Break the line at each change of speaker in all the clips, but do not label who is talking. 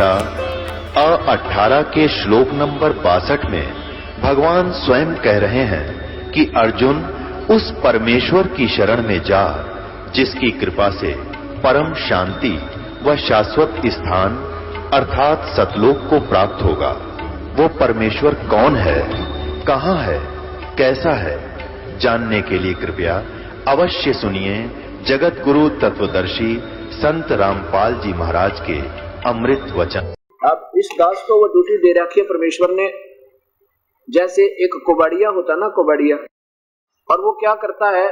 गीता अ18 के श्लोक नंबर 62 में भगवान स्वयं कह रहे हैं कि अर्जुन उस परमेश्वर की शरण में जा जिसकी कृपा से परम शांति व शाश्वत स्थान अर्थात सतलोक को प्राप्त होगा। वो परमेश्वर कौन है, कहां है, कैसा है, जानने के लिए कृपया अवश्य सुनिए जगत गुरु तत्वदर्शी संत रामपाल जी महाराज के अमृत वचन।
अब इस दास को वो ड्यूटी दे रखी है परमेश्वर ने, जैसे एक कुबाड़िया होता ना, कुबाड़िया, और वो क्या करता है,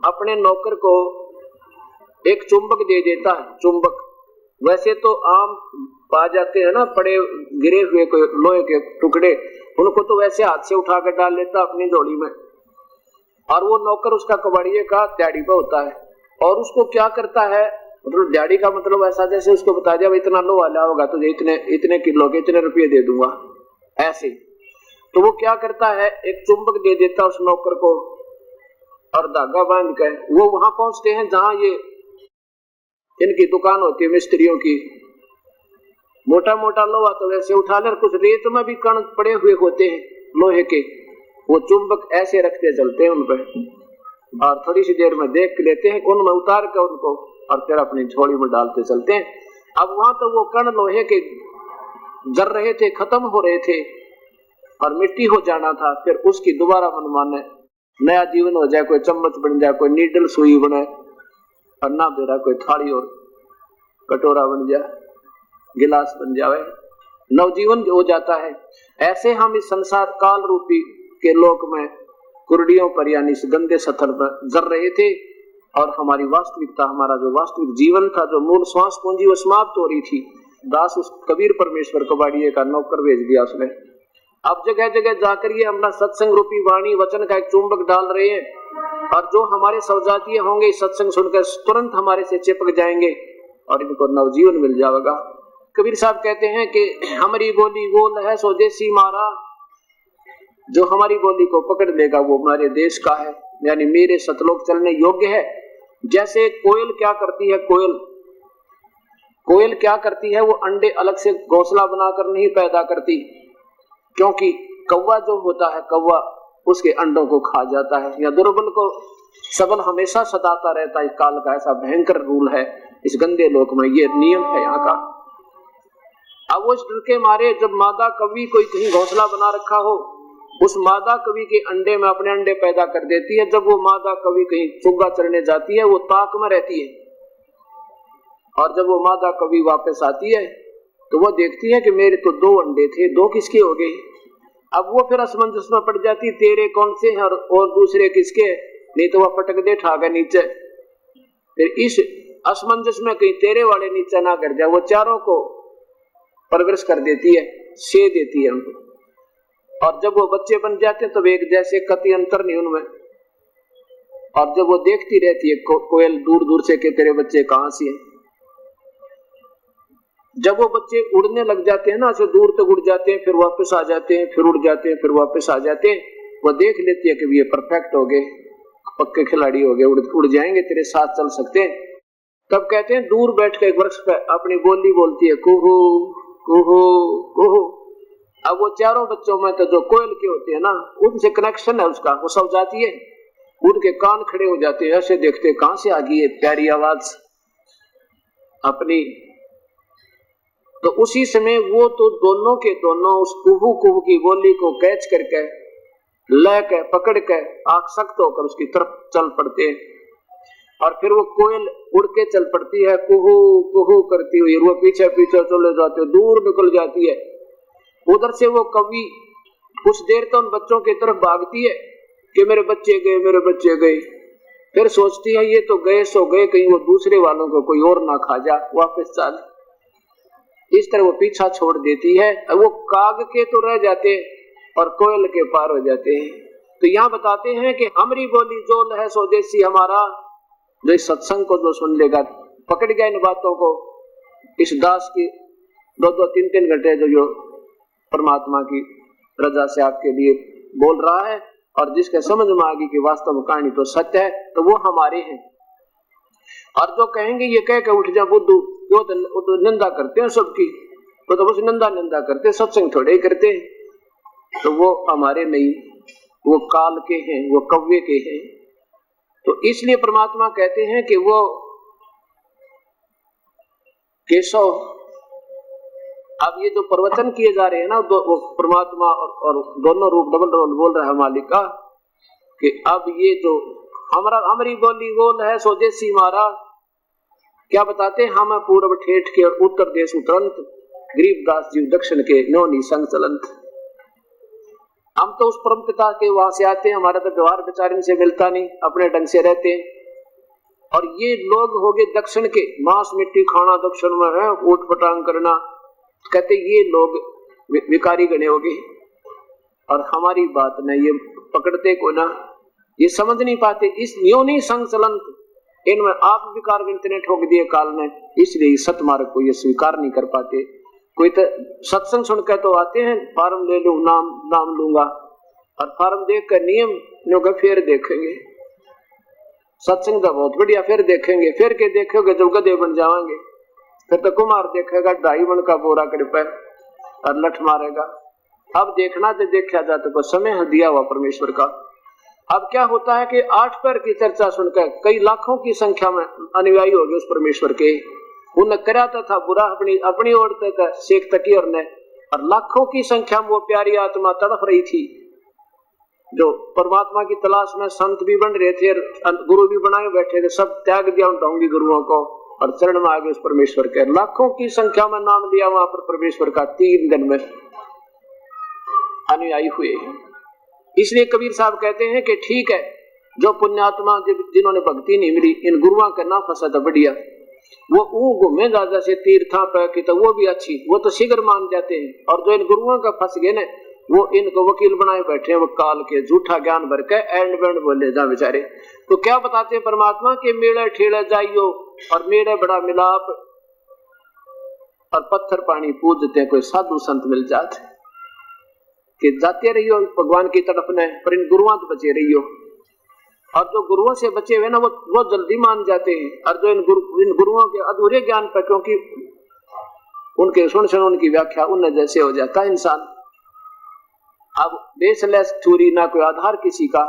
अपने नौकर को एक चुंबक दे देता है। चुंबक वैसे तो आम पा जाते हैं ना, पड़े गिरे हुए कोई लोहे के टुकड़े, उनको तो वैसे हाथ से उठा कर डाल लेता अपनी झोली में, और वो नौकर उसका कबाड़िए का दिहाड़ी पे होता है। और उसको क्या करता है, मतलब दिहाड़ी का मतलब ऐसा जैसे उसको बता दिया इतना लो वाला होगा तुझे इतने किलो के इतने रुपये दे दूंगा, ऐसे। तो वो क्या करता है, एक चुंबक दे देता उस नौकर को और धागा बांध कर वो वहां पहुंचते हैं जहां ये इनकी दुकान होती है मिस्त्रियों की। मोटा मोटा लोहा तो वैसे उठा ले, कुछ रेत में भी कण पड़े हुए होते हैं लोहे के, वो चुंबक ऐसे रखते चलते हैं उन पर, और थोड़ी सी देर में देख लेते हैं, उनमें उतार कर उनको और फिर अपनी झोली में डालते चलते हैं। अब वहां तो वो कण लोहे के जर रहे थे, खत्म हो रहे थे और मिट्टी हो जाना था, फिर उसकी दोबारा मनमाने नया जीवन हो जाए, कोई चम्मच बन जाए, कोई नीडल सुई बने, और ना बेरा कोई थाली और कटोरा बन जाए, गिलास बन जाए, नवजीवन हो जाता है। ऐसे हम इस संसार काल रूपी के लोक में कुर्डियों पर यानी इस गंदे सथर पर जर रहे थे, और हमारी वास्तविकता, हमारा जो वास्तविक जीवन था, जो मूल श्वास पूंजी वो समाप्त हो रही थी। दास उस कबीर परमेश्वर कबाड़िए का नौकर भेज दिया उसने। अब जगह जगह जाकर ये अपना सत्संग रूपी वाणी वचन का एक चुंबक डाल रहे हैं, और जो हमारे सवजातीय होंगे सत्संग सुनकर तुरंत हमारे से चिपक जाएंगे और इनको नवजीवन मिल जाएगा। कबीर साहब कहते हैं कि हमारी बोली बोल है स्वदेशी मारा, जो हमारी बोली को पकड़ लेगा वो हमारे देश का है, यानी मेरे सतलोक चलने योग्य है। जैसे कोयल क्या करती है, कोयल क्या करती है, वो अंडे अलग से घोंसला बनाकर नहीं पैदा करती, क्योंकि कौवा जो होता है, कौवा उसके अंडों को खा जाता है, या दुर्बल को सबल हमेशा सताता रहता है। इस काल का ऐसा भयंकर रूल है इस गंदे लोक में, ये नियम है यहाँ का। अब वो इस डर के मारे जब मादा कवि कोई कहीं घोंसला बना रखा हो, उस मादा कवि के अंडे में अपने अंडे पैदा कर देती है। जब वो मादा कवि कहीं चुग्गा चढ़ने जाती है वो ताक में रहती है, और जब वो मादा कवि वापस आती है तो वो देखती है कि मेरे तो 2 अंडे थे, 2 किसके हो गए। अब वो फिर असमंजस में पड़ जाती, तेरे कौन से हैं और दूसरे किसके, नहीं तो वह पटक दे ठागा नीचे। फिर इस असमंजस में कहीं तेरे वाले नीचे ना गिर जाए, वो चारों को परवरिश कर देती है, से देती है उनको, और जब वो बच्चे बन जाते हैं तो एक जैसे कति अंतर नहीं उनमें। और जब वो देखती रहती है कोयल दूर दूर से कि तेरे बच्चे कहां से हैं, जब वो बच्चे उड़ने लग जाते हैं ना, ऐसे दूर तक उड़ जाते हैं, फिर वापस आ जाते हैं, फिर उड़ जाते हैं, फिर वापस आ जाते हैं, वो देख लेती है कि ये परफेक्ट हो गए, पक्के खिलाड़ी हो गए, उड़ जाएंगे, तेरे साथ चल सकते हैं। तब कहते हैं दूर बैठ के एक वृक्ष पे अपनी बोली बोलती है, कुहू कुहू कुहू। अब वो चारों बच्चों में तो जो कोयल के होते हैं ना, उनसे कनेक्शन है उसका, वो सब जाती है, उनके कान खड़े हो जाते हैं, ऐसे देखते कहां से आ गई है प्यारी आवाज अपनी। तो उसी समय वो तो दोनों के दोनों उस कुहू कुहू की बोली को कैच करके लेकर पकड़ के आसक्त होकर उसकी तरफ चल पड़ते हैं, और फिर वो कोयल उड़ के चल पड़ती है कुहू कुहू करती हुई, वो पीछे पीछे चले जाते, दूर निकल जाती है। उधर से वो कवि कुछ देर तो उन बच्चों की तरफ भागती है कि मेरे बच्चे गए, मेरे बच्चे गए, फिर सोचती है ये तो गए सो गए, कहीं वो दूसरे वालों को कोई और ना खा जा, वापस चल। इस तरह वो पीछा छोड़ देती है, वो काग के तो रह जाते और कोयल के पार हो जाते हैं। तो यहाँ बताते हैं कि हमारी बोली जोल है स्वदेशी हमारा, जो इस सत्संग को जो सुन लेगा, पकड़ गया इन बातों को, इस दास की 2-2 3-3 घंटे जो परमात्मा की रजा से आपके लिए बोल रहा है, और जिसके समझ में आ गई कि वास्तव में कहानी तो सत्य है, तो वो हमारे हैं। और जो कहेंगे ये कह के उठ जा बुद्धू, वो तो निंदा करते हैं सबकी, वो तो बस निंदा करते, सत्संग थोड़े ही करते हैं। तो वो हमारे नहीं, वो काल के हैं, वो कव्य के हैं। तो इसलिए परमात्मा कहते हैं कि वो केशव, अब ये जो प्रवचन किए जा रहे हैं ना, वो परमात्मा और दोनों रूप डबल डबल बोल रहा है मालिक का कि अब ये जो हमारी बोली बोल है स्वदेशी मारा, क्या बताते हैं, हम पूर्व ठेठ के और उत्तर देश उतरंत, गरीबदास जी दक्षिण के नौनी संग चलंत। हम तो उस परम पिता के वहां से आते हैं, हमारा तो व्यवहार विचार से मिलता नहीं, अपने ढंग से रहते हैं। और ये लोग हो गए दक्षिण के, मांस मिट्टी खाना दक्षिण में है, ऊट पटांग करना, कहते ये लोग विकारी गणे हो गए। और हमारी बात न ये पकड़ते को ना, ये समझ नहीं पाते, इस योनि संग चलंत, इनमें आप विकार गिनते ठोक दिए काल ने, इसलिए सतमार्ग को ये स्वीकार नहीं कर पाते। कोई तो सत्संग सुनकर तो आते हैं, फार्म ले लूं, नाम लूंगा, और फार्म देख कर नियम नो फिर देखेंगे, सत्संग तो बहुत बढ़िया, फिर देखेंगे, फिर के देखोगे जब गधे बन जाएंगे, फिर तो कुमार देखेगा 2.5 मन का बोरा कर पैर और लठ मारेगा। अब देखना तो देखा जाता तो समय दिया हुआ परमेश्वर का। अब क्या होता है कि 8 पैर की चर्चा सुनकर कई लाखों की संख्या में अनुयायी हो गए उस परमेश्वर के, उन्हें कराता था बुरा अपनी ओर तक शेख तकी और ने, और लाखों की संख्या में वो प्यारी आत्मा तड़प रही थी जो परमात्मा की तलाश में। संत भी बन रहे थे, गुरु भी बनाए बैठे थे, सब त्याग दिया उन ढोंगी गुरुओं को और चरण में आ गए उस परमेश्वर के। लाखों की संख्या में नाम लिया वहां पर परमेश्वर का, 3 दिन में अनुयायी हुए। इसलिए कबीर साहब कहते हैं कि ठीक है, जो पुण्यात्मा जिन्होंने भक्ति नहीं मिली, इन गुरुओं का ना फंसा था बढ़िया, वो घूमे दादा से तीर्था पे की, तो वो भी अच्छी, वो तो शीघ्र मान जाते हैं। और जो इन गुरुओं का फंस गए ना, वो इनको वकील बनाए बैठे हैं, वो काल के झूठा ज्ञान भर के एंड बैंड बोले जा बेचारे। तो क्या बताते हैं परमात्मा के मेड़े ठेड़े जाइयो और मेड़े बड़ा मिलाप और पत्थर पानी पूजते हैं, कोई साधु संत मिल जाते कि जाते रहियो भगवान की तरफ ने, पर इन गुरुओं से बचे रहियो। और जो गुरुओं से बचे हुए ना, वो जल्दी मान जाते हैं। और जो इन गुरुओं के अधूरे ज्ञान पर, क्योंकि उनके सुन उनकी व्याख्या उन जैसे हो जाता है इंसान। अब बेसलेस थ्योरी, ना कोई आधार किसी का,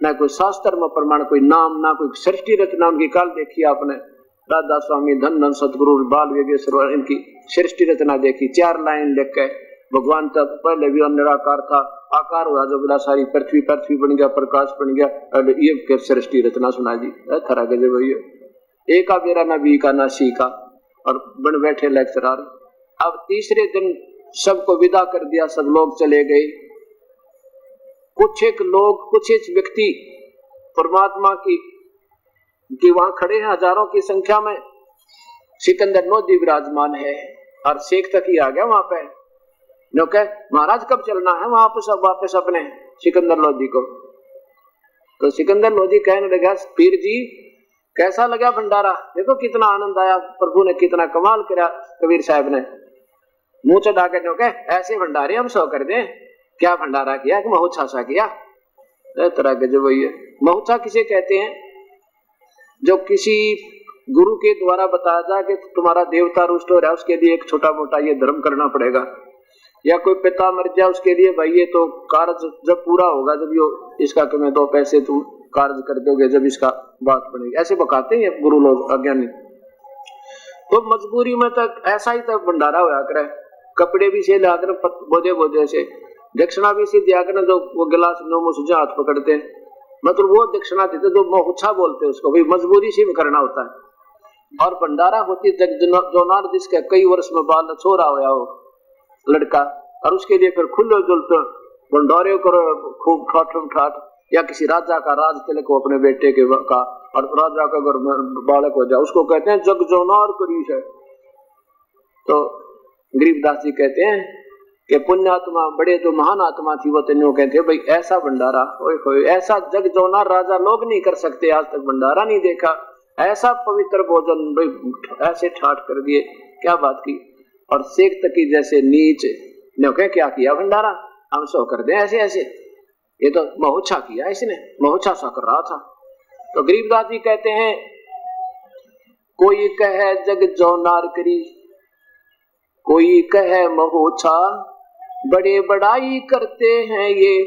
ना कोई शास्त्र में प्रमाण, कोई नाम, ना कोई सृष्टि रचना। उनकी काल देखी आपने, राधा स्वामी, धन सतगुरु, बाल योगेश्वर, इनकी सृष्टि रचना देखी, 4 लाइन लिख के। भगवान तब पहले भी निराकार था, आकार हुआ जो बिला सारी पृथ्वी बन गया, प्रकाश बन गया, ये सृष्टि रचना सुना जी, थरा गजब भैया, एक का बेरा ना बी का ना सी का, और बन बैठे लेक्चरार। अब तीसरे दिन सबको विदा कर दिया, सब लोग चले गए। कुछ एक लोग, कुछ एक व्यक्ति परमात्मा की वहां खड़े हैं, हजारों की संख्या में। सिकंदर लोधी विराजमान है और शेख तक ही आ गया वहां पे। जो कह महाराज कब चलना है वापस अपने सिकंदर लोधी को। तो सिकंदर लोधी कहने लगा, पीर जी कैसा लगा भंडारा, देखो कितना आनंद आया, प्रभु ने कितना कमाल किया। कबीर साहब ने मुंह चढ़ा के कह, ऐसे भंडारे हम 100 कर दें। क्या भंडारा किया कि महोत्सा सा किया, तरह के जो वही है। महोत्सा किसे कहते हैं, जो किसी गुरु के द्वारा बताया जाए कि तुम्हारा देवता रुष्ट हो रहा है, उसके लिए एक छोटा मोटा ये धर्म करना पड़ेगा। या कोई पिता मर जाए, उसके लिए भाई ये तो कार्य जब पूरा होगा, जब ये इसका कि मैं 2 पैसे तुम कार्य कर दोगे, जब इसका बात बनेगी, ऐसे बकाते हैं गुरु लोग अज्ञानी। तो मजबूरी में तक ऐसा ही तक भंडारा होया करे, कपड़े भी से लाकर बोझे से, दक्षिणा भी से दिया कर, जो वो गिलास नोमो से हाथ पकड़ते हैं, मतलब वो दक्षिणा देते, जो महुच्छा बोलते हैं उसको, भाई मजबूरी से भी करना होता है। और भंडारा होती है जोनार, जिसका कई वर्ष में बाल छोरा होया हो लड़का, और उसके लिए फिर खुले जुलते भंडारे करो खूब ठाठ, या किसी राजा का राज तिलक हो अपने बेटे के का, और राजा का अगर बालक हो जाए उसको कहते हैं जग जोनार करीश है। तो गरीबदास जी कहते हैं कि पुण्यात्मा, बड़े जो महान आत्मा थी, वो तेनों कहते भाई ऐसा भंडारा, ऐसा जग जोनार राजा लोग नहीं कर सकते, आज तक भंडारा नहीं देखा, ऐसा पवित्र भोजन भाई ऐसे ठाठ कर दिए, क्या बात की। और शेख तकी जैसे नीच ने क्या किया, भंडारा हम 100 कर दे ऐसे ऐसे, ये तो महोत्सा किया इसने, महोत्सा सा कर रहा था। तो गरीबदास जी कहते हैं कोई कहे जग जो नार करी, कोई कहे महोछा, बड़े बड़ाई करते हैं ये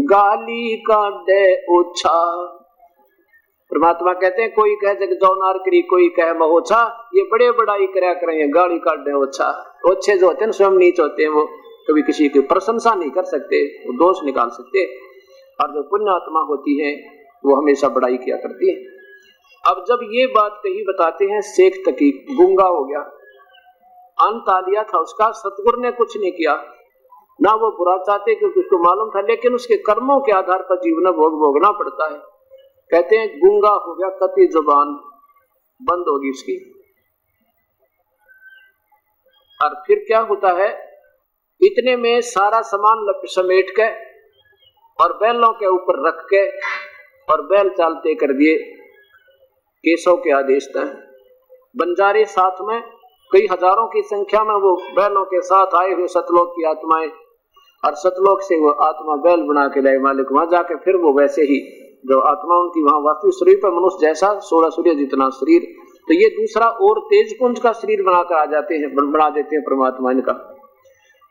गाली का दे ओछा। परमात्मा कहते हैं कोई कहे जग जो नार करी, कोई कहे महोछा, ये बड़े बड़ाई करया करें, गाली काट दे ओछा। ओछे जो होते हैं स्वयं नीच होते हैं, वो कभी किसी की प्रशंसा नहीं कर सकते, वो दोष निकाल सकते। और जो पुण्यात्मा होती है वो हमेशा बड़ाई किया करती है। अब जब ये बात कही बताते हैं, शेख तकी गूंगा हो गया, अंत आ लिया था उसका, सतगुरु ने कुछ नहीं किया, ना वो बुरा चाहते क्योंकि उसको मालूम था, लेकिन उसके कर्मों के आधार पर जीवन भोग भोगना पड़ता है। कहते हैं गूंगा हो गया, कति जुबान बंद होगी उसकी। और फिर क्या होता है, इतने में सारा सामान समेट के और बैलों के ऊपर रख के और बैल चालते कर दिए केशव के आदेश तक। बंजारे साथ में कई हजारों की संख्या में वो बैलों के साथ आए हुए सतलोक की आत्माएं, और सतलोक से वो आत्मा बैल बना के लाए मालिक। वहां जाके फिर वो वैसे ही जो आत्मा उनकी वहां वास्तविक शरीर पर मनुष्य जैसा 16 सूर्य जितना शरीर, तो ये दूसरा और तेज पुंज का शरीर बनाकर आ जाते हैं, बना देते हैं परमात्मा इनका।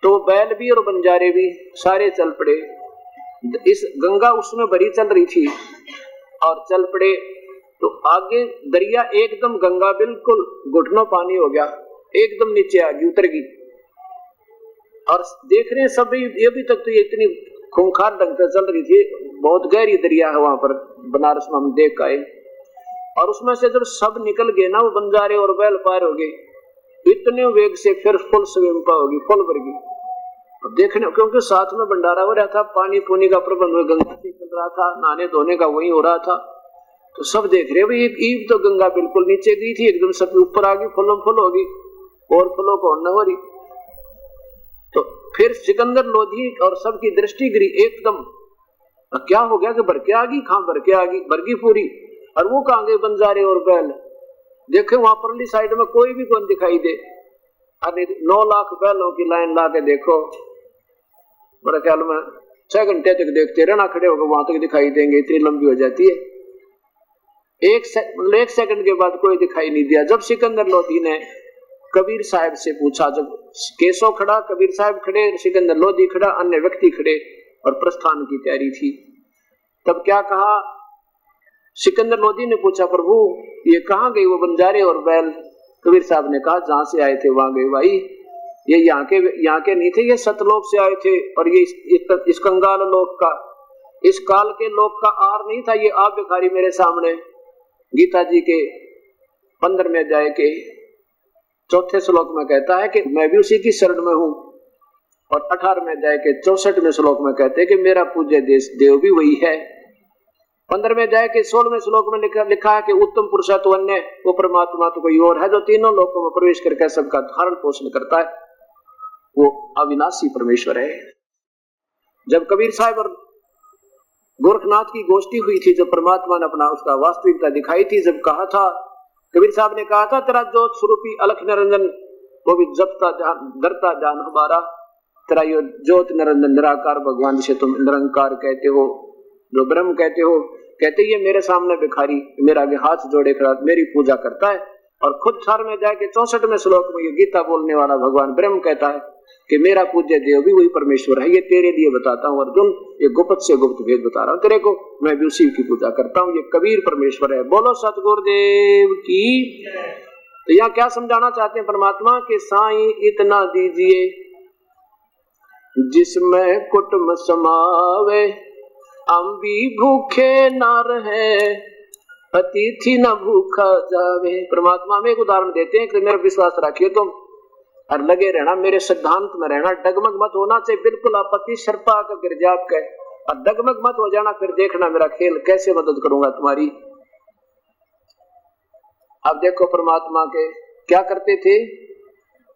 तो बैल भी और बंजारे भी सारे चल पड़े। इस गंगा उसमें भरी चल रही थी और चल पड़े, तो आगे दरिया एकदम गंगा बिल्कुल घुटनों पानी हो गया, एकदम नीचे आ गई, उतर गई। और देख रहे हैं सभी, ये भी तक तो ये इतनी खूंखार ढंग से चल रही थी, बहुत गहरी दरिया है वहां पर, बनारस में हम देख आए। और उसमें से जब सब निकल गए ना, वो बंजारे और बैल पार हो गए, इतने वेग से फिर फुल स्विम्पा होगी, फुल भर गई। अब देखने, क्योंकि साथ में भंडारा हो रहा था, पानी पुनी का प्रबंध गंगा से चल रहा था, नहाने धोने का वही हो रहा था, तो सब देख रहे भाई एक ईव तो गंगा बिल्कुल नीचे गई थी, एकदम सब ऊपर आ गई, फुलों फुल होगी, और फुलों को न हो रही। तो फिर सिकंदर लोधी और सबकी दृष्टि गिरी एकदम, क्या हो गया कि भर के आ गई, कहां भर के आ गई, भरगी पूरी, और वो कहां गए बंजारे और बैल। देखे वहां परली साइड में कोई भी कौन दिखाई दे, अरे 9 लाख बैलों की लाइन ला के देखो, मेरे ख्याल में 6 घंटे तक देखते रहना, खड़े होकर वहां तक दिखाई देंगे, इतनी लंबी हो जाती है। एक सेकंड के बाद कोई दिखाई नहीं दिया। जब सिकंदर लोधी ने कबीर साहब से पूछा, जब केशव खड़ा, कबीर साहब खड़े, सिकंदर लोधी खड़ा, अन्य व्यक्ति खड़े और प्रस्थान की तैयारी थी, तब क्या कहा, सिकंदर लोधी ने पूछा, प्रभु ये कहाँ गई वो बंजारे और बैल? कबीर साहब ने कहा, जहां से आए थे वहां गए भाई, ये यहाँ के नहीं थे, ये सतलोक से आए थे, और ये इस कंगाल लोक का, इस काल के लोक का आर नहीं था, ये आप भिखारी मेरे सामने। गीता जी के 15वें अध्याय के 4थे श्लोक में कहता है कि मैं भी उसी की शरण में हूं, और 18वें अध्याय के 64वें श्लोक में कहते हैं कि मेरा पूज्य देव भी वही है। 15वें अध्याय के 16वें श्लोक में लिखा है कि उत्तम पुरुष तो अन्य, वो परमात्मा तो कोई और है जो तीनों लोकों में प्रवेश करके सबका धारण पोषण करता है, वो अविनाशी परमेश्वर है। जब कबीर साहब और गोरखनाथ की गोष्ठी हुई थी, जब परमात्मा ने अपना उसका वास्तविकता दिखाई थी, जब कहा था, कबीर साहब ने कहा था, तेरा ज्योत स्वरूपी अलख निरंजन वो भी जपता जान डरता जान हमारा, तेरा ये ज्योत निरंजन निराकार भगवान जिसे तुम निरंकार कहते हो, जो ब्रह्म कहते हो, कहते ये मेरे सामने भिखारी मेरा आगे हाथ जोड़े खड़ा मेरी पूजा करता है। और खुद 18वें अध्याय के 64वें श्लोक में ये गीता बोलने वाला भगवान ब्रह्म कहता है कि मेरा पूज्य देव भी वही परमेश्वर है। ये तेरे लिए बताता हूँ अर्जुन, ये गुप्त से गुप्त भेद बता रहा हूँ तेरे को, मैं भी उसी की पूजा करता हूँ, ये कबीर परमेश्वर है। बोलो सतगुरुदेव की। तो यहाँ क्या समझाना चाहते हैं परमात्मा कि साईं इतना दीजिए जिसमें कुटुंब समावे, हम भी भूखे ना रहे, अतिथि न भूखा जावे। परमात्मा में एक उदाहरण देते हैं कि मेरा विश्वास रखिए तुम, और लगे रहना मेरे सिद्धांत में रहना, डगमग मत होना चाहिए, बिल्कुल आपत्ति शर्पा का गिर जाप के, और डगमग मत हो जाना, फिर देखना मेरा खेल कैसे मदद करूंगा तुम्हारी। अब देखो परमात्मा के क्या करते थे,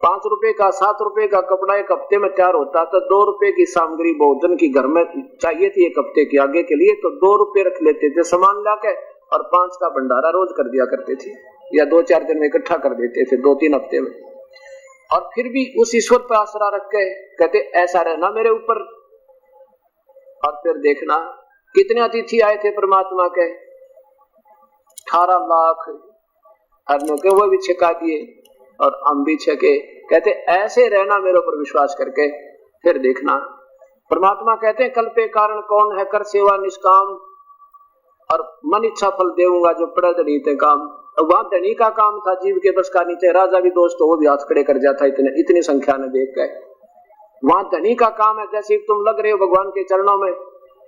5 रुपए का 7 रुपए का कपड़ा एक हफ्ते में तैयार होता, तो 2 रुपए की सामग्री भोजन की घर में चाहिए थी एक हफ्ते के आगे के लिए, तो 2 रुपए रख लेते थे सामान लाके, और 5 का भंडारा रोज कर दिया करते थे, या 2-4 दिन में इकट्ठा कर देते थे, 2-3 हफ्ते में। और फिर भी उस ईश्वर पर आसरा रख के कहते ऐसा रहना मेरे ऊपर। और फिर देखना कितने अतिथि आए थे परमात्मा के, 18 लाख हरने के वो भी छिका दिए और हम भी छिके। कहते ऐसे रहना मेरे ऊपर विश्वास करके, फिर देखना। परमात्मा कहते हैं कल्पे कारण कौन है, कर सेवा निष्काम और मन इच्छा फल देऊंगा जो पड़े धनी ते काम। वहां धनी का काम था, जीव के बस का नीचे। राजा भी दोस्त वो भी हाथ खड़े कर जाता इतनी संख्या ने देख गए। वहां धनी का काम है, जैसे तुम लग रहे हो भगवान के चरणों में,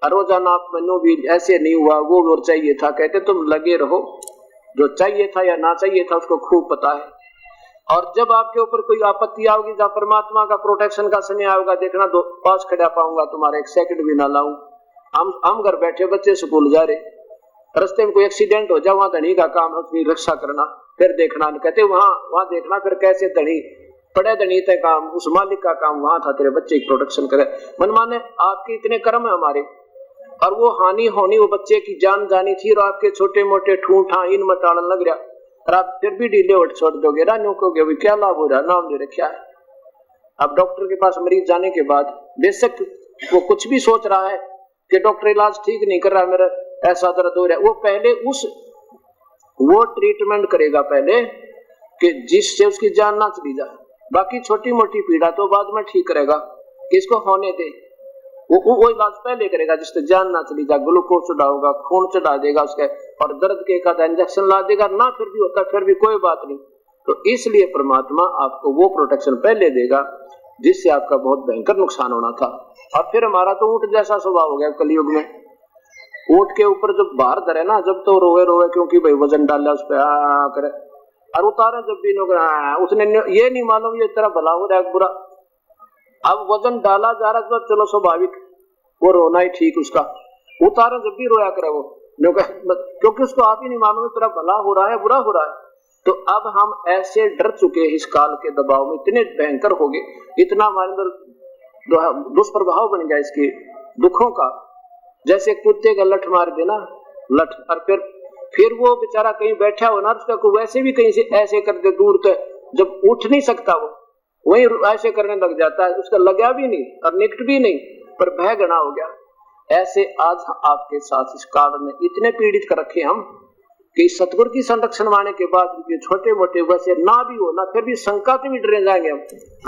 रोजाना आप मनो भी ऐसे नहीं हुआ, वो और चाहिए था। कहते तुम लगे रहो, जो चाहिए था या ना चाहिए था उसको खूब पता है। और जब आपके ऊपर कोई आपत्ति आओगी, जब परमात्मा का प्रोटेक्शन का समय आएगा, देखना दो पास खड़ा पाऊंगा तुम्हारे, एक सेकंड भी ना लाऊं। हम घर बैठे बच्चे स्कूल जा रहे, रास्ते में कोई एक्सीडेंट हो जाए, वहां धनी का काम है उसकी रक्षा करना। फिर देखना, कहते वहां देखना फिर कैसे धनी पड़े धनी ते काम, उस मालिक का काम वहां था तेरे बच्चे की प्रोटेक्शन करे। मन माने आपके इतने कर्म है हमारे, और वो हानि होनी वो बच्चे की जान जानी थी, और आपके छोटे मोटे ठूठा इन मटाड़न लग रहा, और आप फिर भी ढीले उठ छोड़ दोगे, रानियों को क्या लाभ हो रहा, नाम ले रखा है। अब डॉक्टर के पास मरीज जाने के बाद बेशक वो कुछ भी सोच रहा है कि डॉक्टर इलाज ठीक नहीं कर रहा, मेरा ऐसा दर्द हो रहा है, वो पहले वो ट्रीटमेंट करेगा पहले कि जिससे उसकी जान ना चली जाए। बाकी छोटी मोटी पीड़ा तो बाद में ठीक करेगा, इसको होने दे। वो इलाज पहले करेगा जिससे जान ना चली जाए। ग्लूकोज चढ़ाओगा, खून चढ़ा देगा उसके, और दर्द के एक आधा इंजेक्शन ला देगा, ना फिर भी होता फिर भी कोई बात नहीं। तो इसलिए परमात्मा आपको वो प्रोटेक्शन पहले देगा जिससे आपका बहुत भयंकर नुकसान होना था। और फिर हमारा तो ऊंट जैसा स्वभाव हो गया कलयुग में। ऊंट के ऊपर जब बाहर धरे ना, जब तो रोवे क्योंकि भाई वजन डाला उस पर करे, और उतारे जब भी उसने ये नहीं मालूम ये तेरा भला हो रहा है बुरा। अब वजन डाला जा रहा तो चलो स्वाभाविक वो रोना ही ठीक उसका, उतारे जब भी रोया करे वो, क्योंकि उसको आप ही नहीं मालूम तेरा भला हो रहा है बुरा हो रहा है। तो अब हम ऐसे डर चुके हैं इस काल के दबाव में, इतने भयंकर हो गए, इतना हमारे अंदर दुष्प्रभाव बन गया इसके दुखों का। जैसे कुत्ते का लठ मार देना, लठ, और फिर वो बेचारा कहीं बैठा हो ना, उसका को वैसे भी कहीं से ऐसे कर दे दूर तक, जब उठ नहीं सकता वो वही ऐसे करने लग जाता है, उसका लगा भी नहीं और निकट भी नहीं, पर भय गणा हो गया। ऐसे आज आपके साथ इस काल में इतने पीड़ित कर रखे हम कि सतगुरु की संरक्षण माने के बाद छोटे मोटे वैसे ना भी हो ना, फिर भी शंका से भी डरे जाएंगे हम,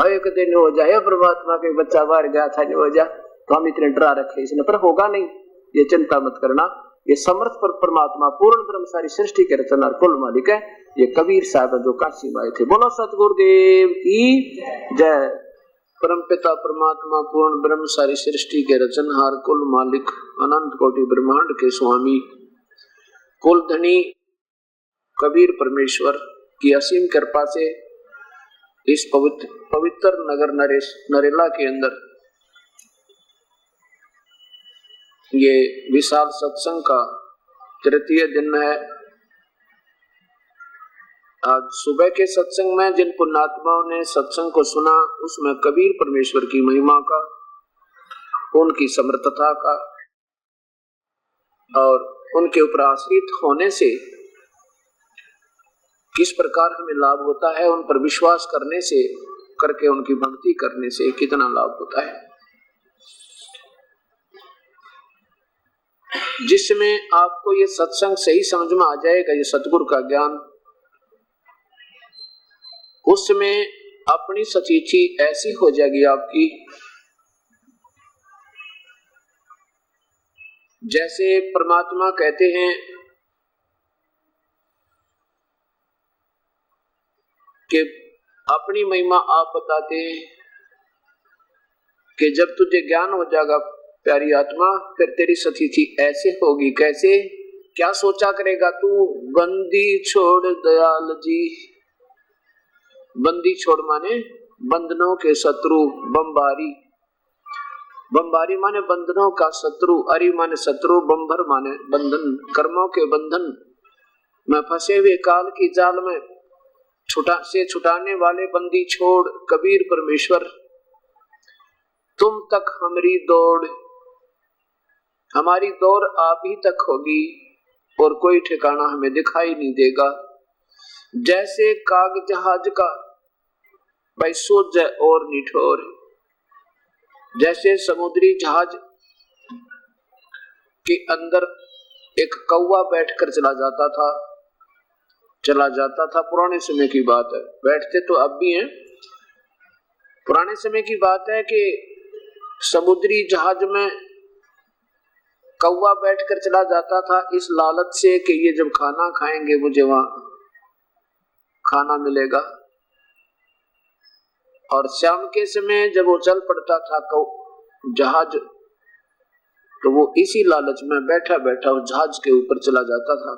एक दिन हो जाए परमात्मा के बच्चा बाहर गया था नहीं हो जाए, तो हम इतने डरा रखे इसने, पर होगा नहीं, ये चिंता मत करना। ये समर्थ पर परमात्मा पूर्ण ब्रह्मचारी सृष्टि के रचना कुल मालिक है। ये कबीर साहब जो काशी में आए थे। बोलो सतगुरुदेव की जय। परमपिता परमात्मा पूर्ण ब्रह्मचारी सृष्टि के रचनहार कुल मालिक अनंत कोटि ब्रह्मांड के स्वामी कुल धनी कबीर परमेश्वर की असीम कृपा से इस पवित्र नगर नरेला के अंदर ये विशाल सत्संग का तृतीय दिन है। आज सुबह के सत्संग में जिन पुण्यात्माओं ने सत्संग को सुना, उसमें कबीर परमेश्वर की महिमा का, उनकी समर्थता का और उनके ऊपर आश्रित होने से किस प्रकार हमें लाभ होता है, उन पर विश्वास करने से, करके उनकी भक्ति करने से कितना लाभ होता है, जिसमें आपको ये सत्संग सही समझ में आ जाएगा, ये सतगुरु का ज्ञान, उसमें अपनी सचीची ऐसी हो जाएगी आपकी जैसे परमात्मा कहते हैं कि अपनी महिमा आप बताते हैं कि जब तुझे ज्ञान हो जाएगा प्यारी आत्मा, फिर तेरी सचीची ऐसे होगी। कैसे, क्या सोचा करेगा तू, बंदी छोड़ दयाल जी। बंदी छोड़ माने बंधनों के शत्रु, बम्बारी, बम्बारी माने बंधनों का शत्रु, अरि माने शत्रु, बम्भर माने बंधन, कर्मों के बंधन में फंसे हुए काल की जाल में छुटाने वाले बंदी छोड़ कबीर परमेश्वर, तुम तक हमारी दौड़, हमारी दौड़ आप ही तक होगी और कोई ठिकाना हमें दिखाई नहीं देगा। जैसे काग जहाज का भाई सोच और निठोर, जैसे समुद्री जहाज के अंदर एक कौवा बैठकर चला जाता था, चला जाता था। पुराने समय की बात है, बैठते तो अब भी हैं। पुराने समय की बात है कि समुद्री जहाज में कौवा बैठकर चला जाता था इस लालच से कि ये जब खाना खाएंगे मुझे वहां खाना मिलेगा। और शाम के समय जब वो चल पड़ता था जहाज, तो वो इसी लालच में बैठा बैठा उस जहाज के ऊपर चला जाता था।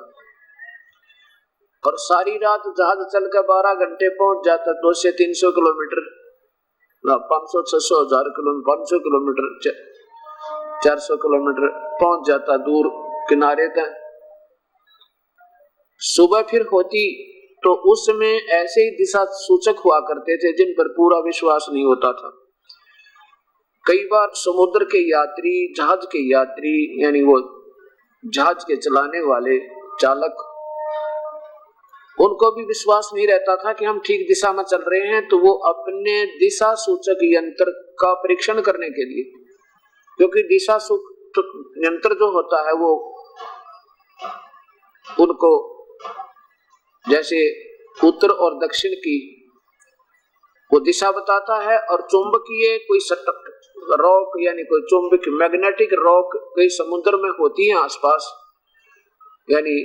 और सारी रात जहाज चलकर 12 घंटे पहुंच जाता, 200 से 300 किलोमीटर, 500 600 1000 किलोमीटर, 500 किलोमीटर 400 किलोमीटर पहुंच जाता दूर किनारे तक। सुबह फिर होती तो उस समय ऐसे ही दिशा सूचक हुआ करते थे जिन पर पूरा विश्वास नहीं होता था। कई बार समुद्र के यात्री, जहाज के यात्री, यानी वो जहाज के चलाने वाले चालक, उनको भी विश्वास नहीं रहता था कि हम ठीक दिशा में चल रहे हैं, तो वो अपने दिशा सूचक यंत्र का परीक्षण करने के लिए, क्योंकि दिशा सूचक यंत्र जो होता है वो उनको जैसे उत्तर और दक्षिण की वो दिशा बताता है, और चुंबकीय कोई रॉक यानी कोई चुंबक मैग्नेटिक रॉक कई समुद्र में होती है आसपास, यानी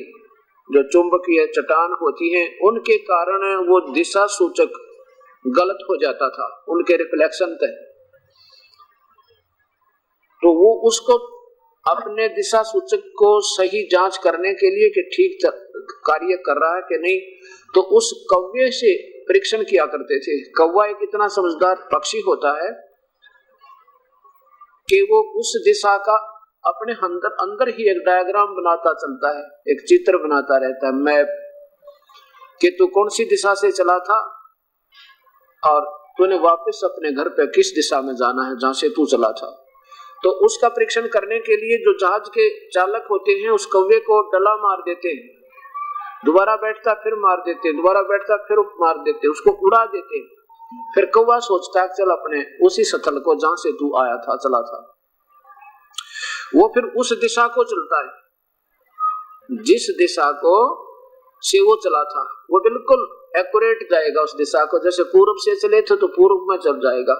जो चुंबकीय चट्टान होती हैं, उनके कारण वो दिशा सूचक गलत हो जाता था, उनके रिफ्लेक्शन थे। तो वो उसको अपने दिशा सूचक को सही जांच करने के लिए कि ठीक कार्य कर रहा है कि नहीं, तो उस कौवे से परीक्षण किया करते थे। कौवा एक इतना समझदार पक्षी होता है कि वो उस दिशा का अपने अंदर ही एक डायग्राम बनाता चलता है, एक चित्र बनाता रहता है, मैप, कि तू कौन सी दिशा से चला था और तूने वापस अपने घर पे किस दिशा में जाना है जहां से तू चला था। तो उसका परीक्षण करने के लिए जो जहाज के चालक होते हैं उस कौवे को डला मार देते हैं, दोबारा बैठता फिर मार देते, दोबारा बैठता फिर मार देते, उसको उड़ा देते। फिर कौवा सोचता है चल अपने उसी स्थल को जहां से तू आया था चला था, वो फिर उस दिशा को चलता है जिस दिशा को से वो चला था, वो बिल्कुल एक्यूरेट जाएगा उस दिशा को। जैसे पूर्व से चले थे तो पूर्व में चल जाएगा,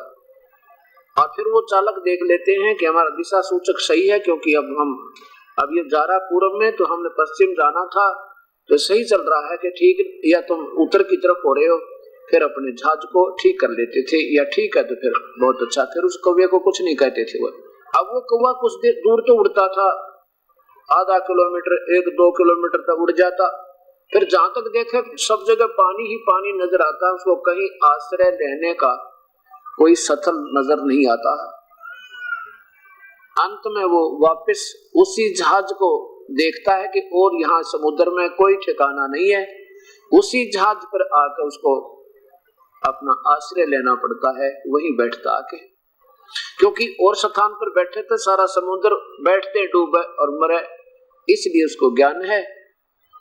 और फिर वो चालक देख लेते हैं कि हमारा दिशा सूचक सही है, क्योंकि अब ये जा रहा पूर्व में, तो हमने पश्चिम जाना था, तो सही चल रहा है कि ठीक, या तुम उत्तर की तरफ हो रहे हो। फिर अपने जहाज को ठीक कर लेते थे, या ठीक है तो फिर बहुत अच्छा, फिर उस कौवे को कुछ नहीं कहते थे वो। अब वो कौवा कुछ देर दूर तो उड़ता था, आधा किलोमीटर 1-2 किलोमीटर तक उड़ जाता, फिर जहां तक देखे सब जगह पानी ही पानी नजर आता, उसको कहीं आश्रय लेने का कोई स्थल नजर नहीं आता। अंत में वो वापस उसी जहाज को देखता है कि और यहाँ समुद्र में कोई ठिकाना नहीं है, उसी जहाज पर आकर उसको अपना आश्रय लेना पड़ता है, वहीं बैठता आके, क्योंकि और स्थान पर बैठे तो सारा समुद्र बैठते डूबे और मरे, इसलिए उसको ज्ञान है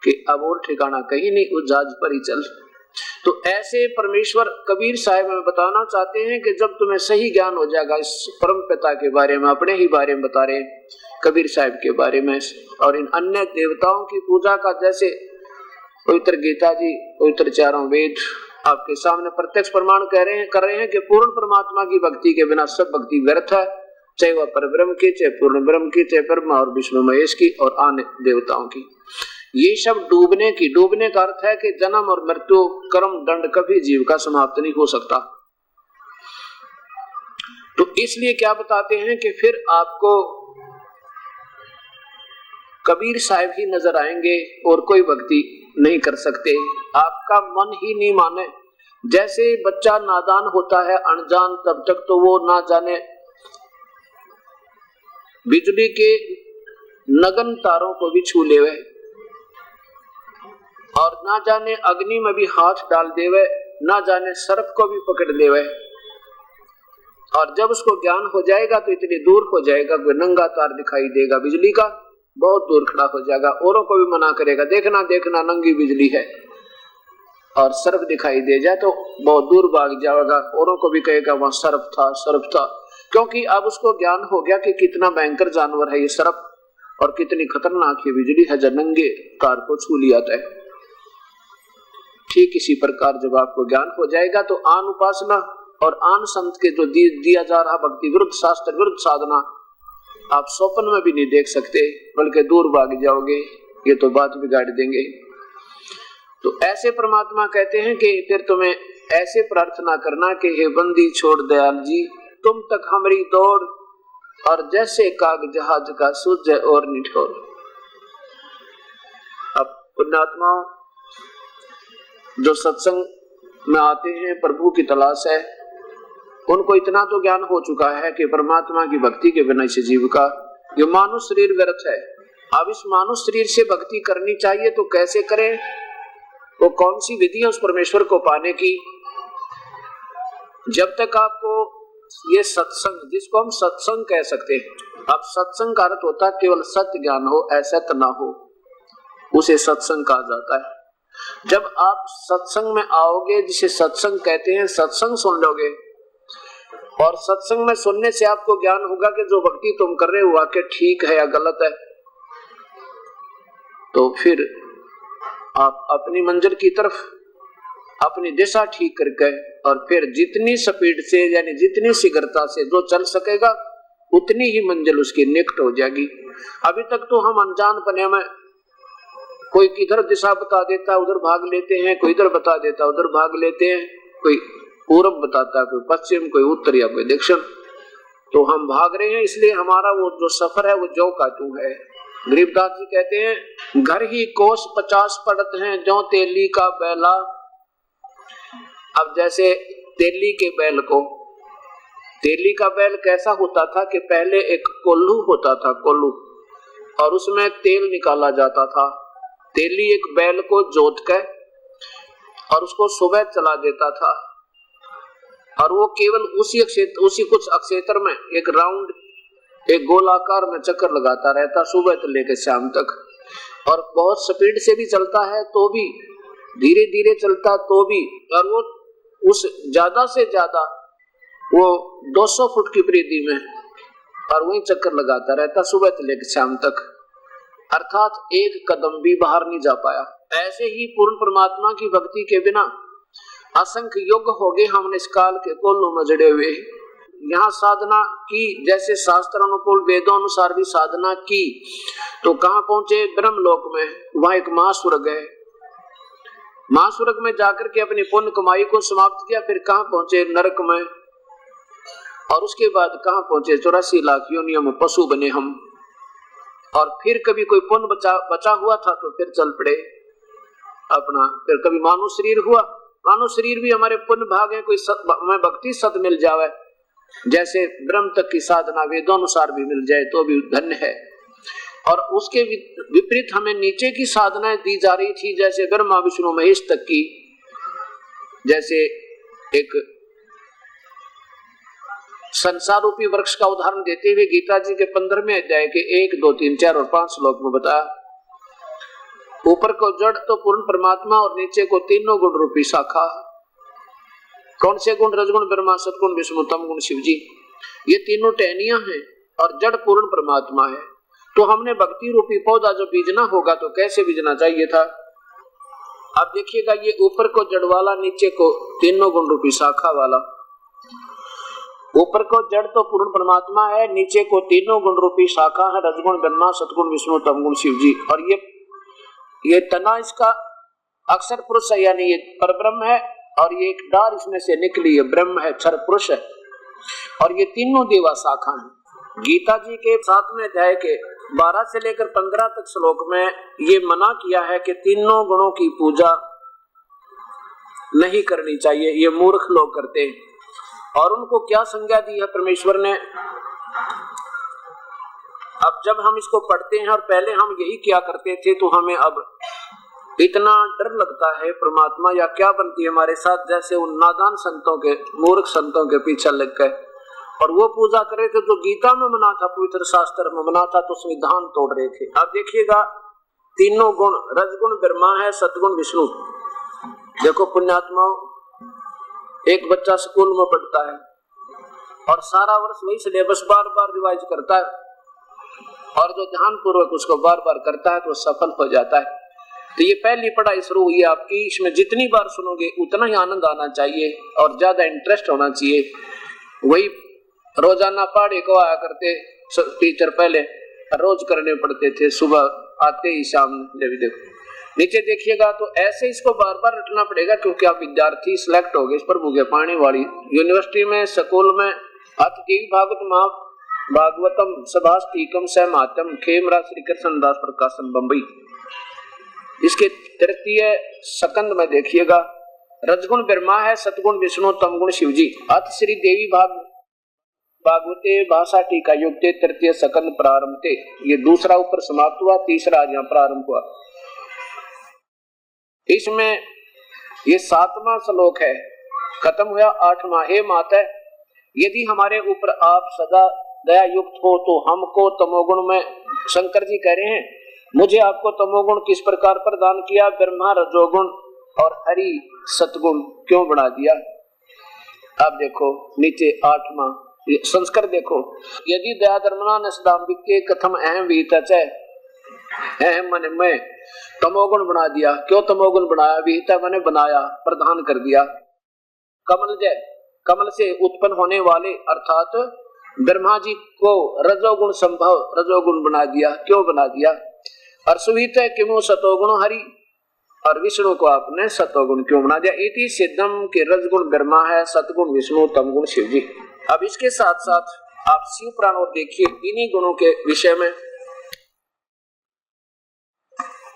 कि अब और ठिकाना कहीं नहीं, उस जहाज पर ही चल। तो ऐसे परमेश्वर कबीर साहब में बताना चाहते हैं कि जब तुम्हें सही ज्ञान हो जाएगा इस परम पिता के बारे में, अपने ही बारे में बता रहे कबीर साहब के बारे में, और इन अन्य देवताओं की पूजा का, जैसे पवित्र गीता जी, पवित्र चारों वेद आपके सामने प्रत्यक्ष प्रमाण कर रहे हैं कि पूर्ण परमात्मा की भक्ति के बिना सब भक्ति व्यर्थ है, चाहे वह परब्रह्म की, चाहे पूर्ण ब्रह्म की, चाहे ब्रह्मा और विष्णु महेश की और अन्य देवताओं की। ये सब डूबने का अर्थ है कि जन्म और मृत्यु, कर्म दंड कभी जीव का समाप्त नहीं हो सकता। तो इसलिए क्या बताते हैं कि फिर आपको कबीर साहब ही नजर आएंगे और कोई भक्ति नहीं कर सकते, आपका मन ही नहीं माने। जैसे बच्चा नादान होता है, अनजान, तब तक तो वो ना जाने बिजली के नगन तारों को भी छू लेवे, और ना जाने अग्नि में भी हाथ डाल देवे, ना जाने सर्प को भी पकड़ लेवे। और जब उसको ज्ञान हो जाएगा तो इतनी दूर हो जाएगा, कोई नंगा तार दिखाई देगा बिजली का, बहुत दूर खड़ा हो जाएगा, औरों को भी मना करेगा, देखना देखना नंगी बिजली है। और सर्प दिखाई दे जाए तो बहुत दूर भाग जाएगा, औरों को भी कहेगा वहां सर्प था, सर्प था, क्योंकि अब उसको ज्ञान हो गया कि कितना भयंकर जानवर है ये सर्प, और कितनी खतरनाक ये बिजली है जो नंगे तार को छू लिया था। ठीक इसी प्रकार जब आपको ज्ञान हो जाएगा तो आन उपासना और आन संत के जो दिया जा रहा भक्ति विरुद्ध शास्त्र विरुद्ध साधना आप स्वप्न में भी नहीं देख सकते, बल्कि दूर भाग जाओगे, ये तो बात बिगाड़ देंगे। तो ऐसे परमात्मा कहते हैं कि फिर तुम्हें ऐसे प्रार्थना करना कि हे बंदी छोड़ दयाल जी, तुम तक हमारी दौड़, और जैसे काग जहाज का सूझ और निठोर। अब पुण्यात्माओं जो सत्संग में आते हैं, प्रभु की तलाश है, उनको इतना तो ज्ञान हो चुका है कि परमात्मा की भक्ति के बिना इस जीव का ये मानुष शरीर व्यर्थ है। अब इस मानुष शरीर से भक्ति करनी चाहिए तो कैसे करें, वो कौन सी विधि है उस परमेश्वर को पाने की। जब तक आपको ये सत्संग, जिसको हम सत्संग कह सकते हैं, अब सत्संग का अर्थ होता है केवल सत्य ज्ञान हो, असत्य ना हो, उसे सत्संग कहा जाता है। जब आप सत्संग में आओगे, जिसे सत्संग कहते हैं, सत्संग सुन लोगे और सत्संग में सुनने से आपको ज्ञान होगा कि जो भक्ति तुम कर रहे हो वाकई ठीक है या गलत है, तो फिर आप अपनी मंजिल की तरफ अपनी दिशा ठीक करके और फिर जितनी स्पीड से यानी जितनी शीघ्रता से जो चल सकेगा उतनी ही मंजिल उसकी निकट हो जाएगी। अभी तक तो हम अनजान पने में कोई किधर दिशा बता देता है उधर भाग लेते हैं, कोई इधर बता देता है उधर भाग लेते हैं, कोई पूर्व बताता है, कोई पश्चिम, कोई उत्तर या कोई दक्षिण, तो हम भाग रहे हैं। इसलिए हमारा वो जो सफर है वो जौ का तू है। गरीबदास जी कहते हैं घर ही कोस 50 पड़त हैं जो तेली का बैला। अब जैसे तेली के बैल को, तेली का बैल कैसा होता था कि पहले एक कोल्हू होता था, कोल्हू, और उसमें तेल निकाला जाता था। तेली एक बैल को जोत के और उसको सुबह चला देता था और वो केवल उसी कुछ अक्षेत्र में एक राउंड, एक गोलाकार में चक्कर लगाता रहता सुबह से लेकर शाम तक, और बहुत स्पीड से भी चलता है तो भी, धीरे धीरे चलता तो भी, और वो उस ज्यादा से ज्यादा वो 200 फुट की परिधि में और वही चक्कर लगाता रहता सुबह से लेकर शाम तक, अर्थात एक कदम भी बाहर नहीं जा पाया। ऐसे ही पूर्ण परमात्मा की भक्ति के बिना असंख्य युग हो गए हमने इस काल के कोल्हू में जड़े हुए। यहाँ साधना की, जैसे शास्त्र अनुकूल वेदों अनुसार भी साधना की, तो कहाँ पहुंचे? ब्रह्मलोक में। वहां एक महास्वर्ग है, महास्वर्ग में जाकर के अपनी पुण्य कमाई को समाप्त किया। फिर कहाँ पहुंचे? नरक में। और उसके बाद कहाँ पहुंचे? 84 लाख योनियों में पशु बने हम। और फिर कभी कोई पुण्य बचा हुआ था तो फिर चल पड़े अपना, फिर कभी मानव शरीर हुआ। मानव शरीर भी हमारे पुण्य भाग है, कोई में भक्ति सत मिल जावे, जैसे ब्रह्म तक की साधना वेदोनुसार भी मिल जाए तो भी धन्य है। और उसके विपरीत हमें नीचे की साधनाएं दी जा रही थी, जैसे ब्रह्मा विष्णु महेश तक की। जैसे एक संसार रूपी वृक्ष का उदाहरण देते हुए गीता जी के 15वें अध्याय के 1, 2, 3, 4 और 5 श्लोक में बताया, ऊपर को जड़ तो पूर्ण परमात्मा और नीचे को तीनों गुण रूपी शाखा। कौन से गुण? रजगुण ब्रह्मा, सतगुण विष्णु, तम गुण शिव जी। ये तीनों टहनियां हैं और जड़ पूर्ण परमात्मा है। तो हमने भक्ति रूपी पौधा जो बीजना होगा तो कैसे बीजना चाहिए था? अब देखिएगा, ये ऊपर को जड़ वाला, नीचे को तीनों गुण रूपी शाखा वाला। ऊपर को जड़ तो पूर्ण परमात्मा है, नीचे को तीनों गुण रूपी शाखा है, रजगुण ब्रह्मा, सतगुण विष्णु, तम गुण शिव जी। और ये तना इसका अक्षर पुरुष है, यानी ये परब्रह्म है, और ये एक डार इसमें से निकली है, ब्रह्म है, क्षर पुरुष है, और ये तीनों देवा शाखा है। गीता जी के 7वें अध्याय के 12 से लेकर 15 तक श्लोक में ये मना किया है कि तीनों गुणों की पूजा नहीं करनी चाहिए, ये मूर्ख लोग करते हैं। और उनको क्या संज्ञा दी है परमेश्वर ने? अब जब हम इसको पढ़ते हैं, और पहले हम यही क्या करते थे, तो हमें अब इतना डर लगता है परमात्मा या क्या बनती है हमारे साथ, जैसे उन नादान संतों के, मूर्ख संतों के पीछे लग गए और वो पूजा कर रहे थे जो गीता में मना था, पवित्र शास्त्र में मना था, तो संविधान तोड़ रहे थे। अब देखिएगा, तीनों गुण, रजगुण ब्रह्मा है, सतगुण विष्णु। देखो पुण्यात्माओं, एक बच्चा स्कूल में पढ़ता है और सारा वर्ष वही सिलेबस बार बार रिवाइज करता है, और जो ध्यान पूर्वक उसको बार बार करता है तो सफल हो जाता है। तो ये पहली पढ़ाई शुरू हुई आपकी। इसमें जितनी बार सुनोगे उतना ही आनंद आना चाहिए और ज्यादा इंटरेस्ट होना चाहिए। वही रोजाना पढ़े को आया करते टीचर, पहले रोज करने पड़ते थे, सुबह आते ही शाम भी देखो। नीचे देखिएगा तो ऐसे इसको बार बार रटना पड़ेगा, क्योंकि आप विद्यार्थी सिलेक्ट हो गए इस प्रभु के पानी वाली यूनिवर्सिटी में, स्कूल में। अत देवी भागवत माँ भागवतम सभाष्टीकम सहमातम खेमरा श्री कृष्ण दास प्रकाशन बम्बई। इसके तृतीय सकंद में देखिएगा, रजगुण ब्रह्मा है, सतगुण विष्णु, तमगुण शिव जी। अत श्री देवी भागवते भाषा टीका युक्ते तृतीय सकंद प्रारंभ थे। ये दूसरा ऊपर समाप्त हुआ, तीसरा आज यहाँ प्रारंभ हुआ। इसमें ये 7वां श्लोक है, खत्म हुआ 8वां। हे माता, यदि हमारे ऊपर आप सदा दया युक्त हो तो हमको तमोगुण में, शंकर जी कह रहे हैं, मुझे आपको तमोगुण किस प्रकार प्रदान किया, ब्रह्मा रजोगुण और हरि सतगुण क्यों बना दिया। आप देखो नीचे 8वां संस्कार देखो, यदि दया धर्मना नसदाम्बिक के कथम अहम विहिता च, अहम माने मैं, तमोगुण बना दिया। क्यों तमोगुण बनाया, विहिता माने बनाया, प्रदान कर दिया। कमल जय, कमल से उत्पन्न होने वाले अर्थात ब्रह्मा जी को रजोगुण संभव, रजोगुण बना दिया। क्यों बना दिया, और सुवित है किमु सतोगुण हरि, और विष्णु को आपने सतोगुण क्यों बना दिया। इति सिद्धम के रजगुण ब्रह्मा है, सतगुण विष्णु, तमगुण शिव जी। अब इसके साथ साथ आप शिव पुराण और देखिए इन्हीं गुणों के विषय में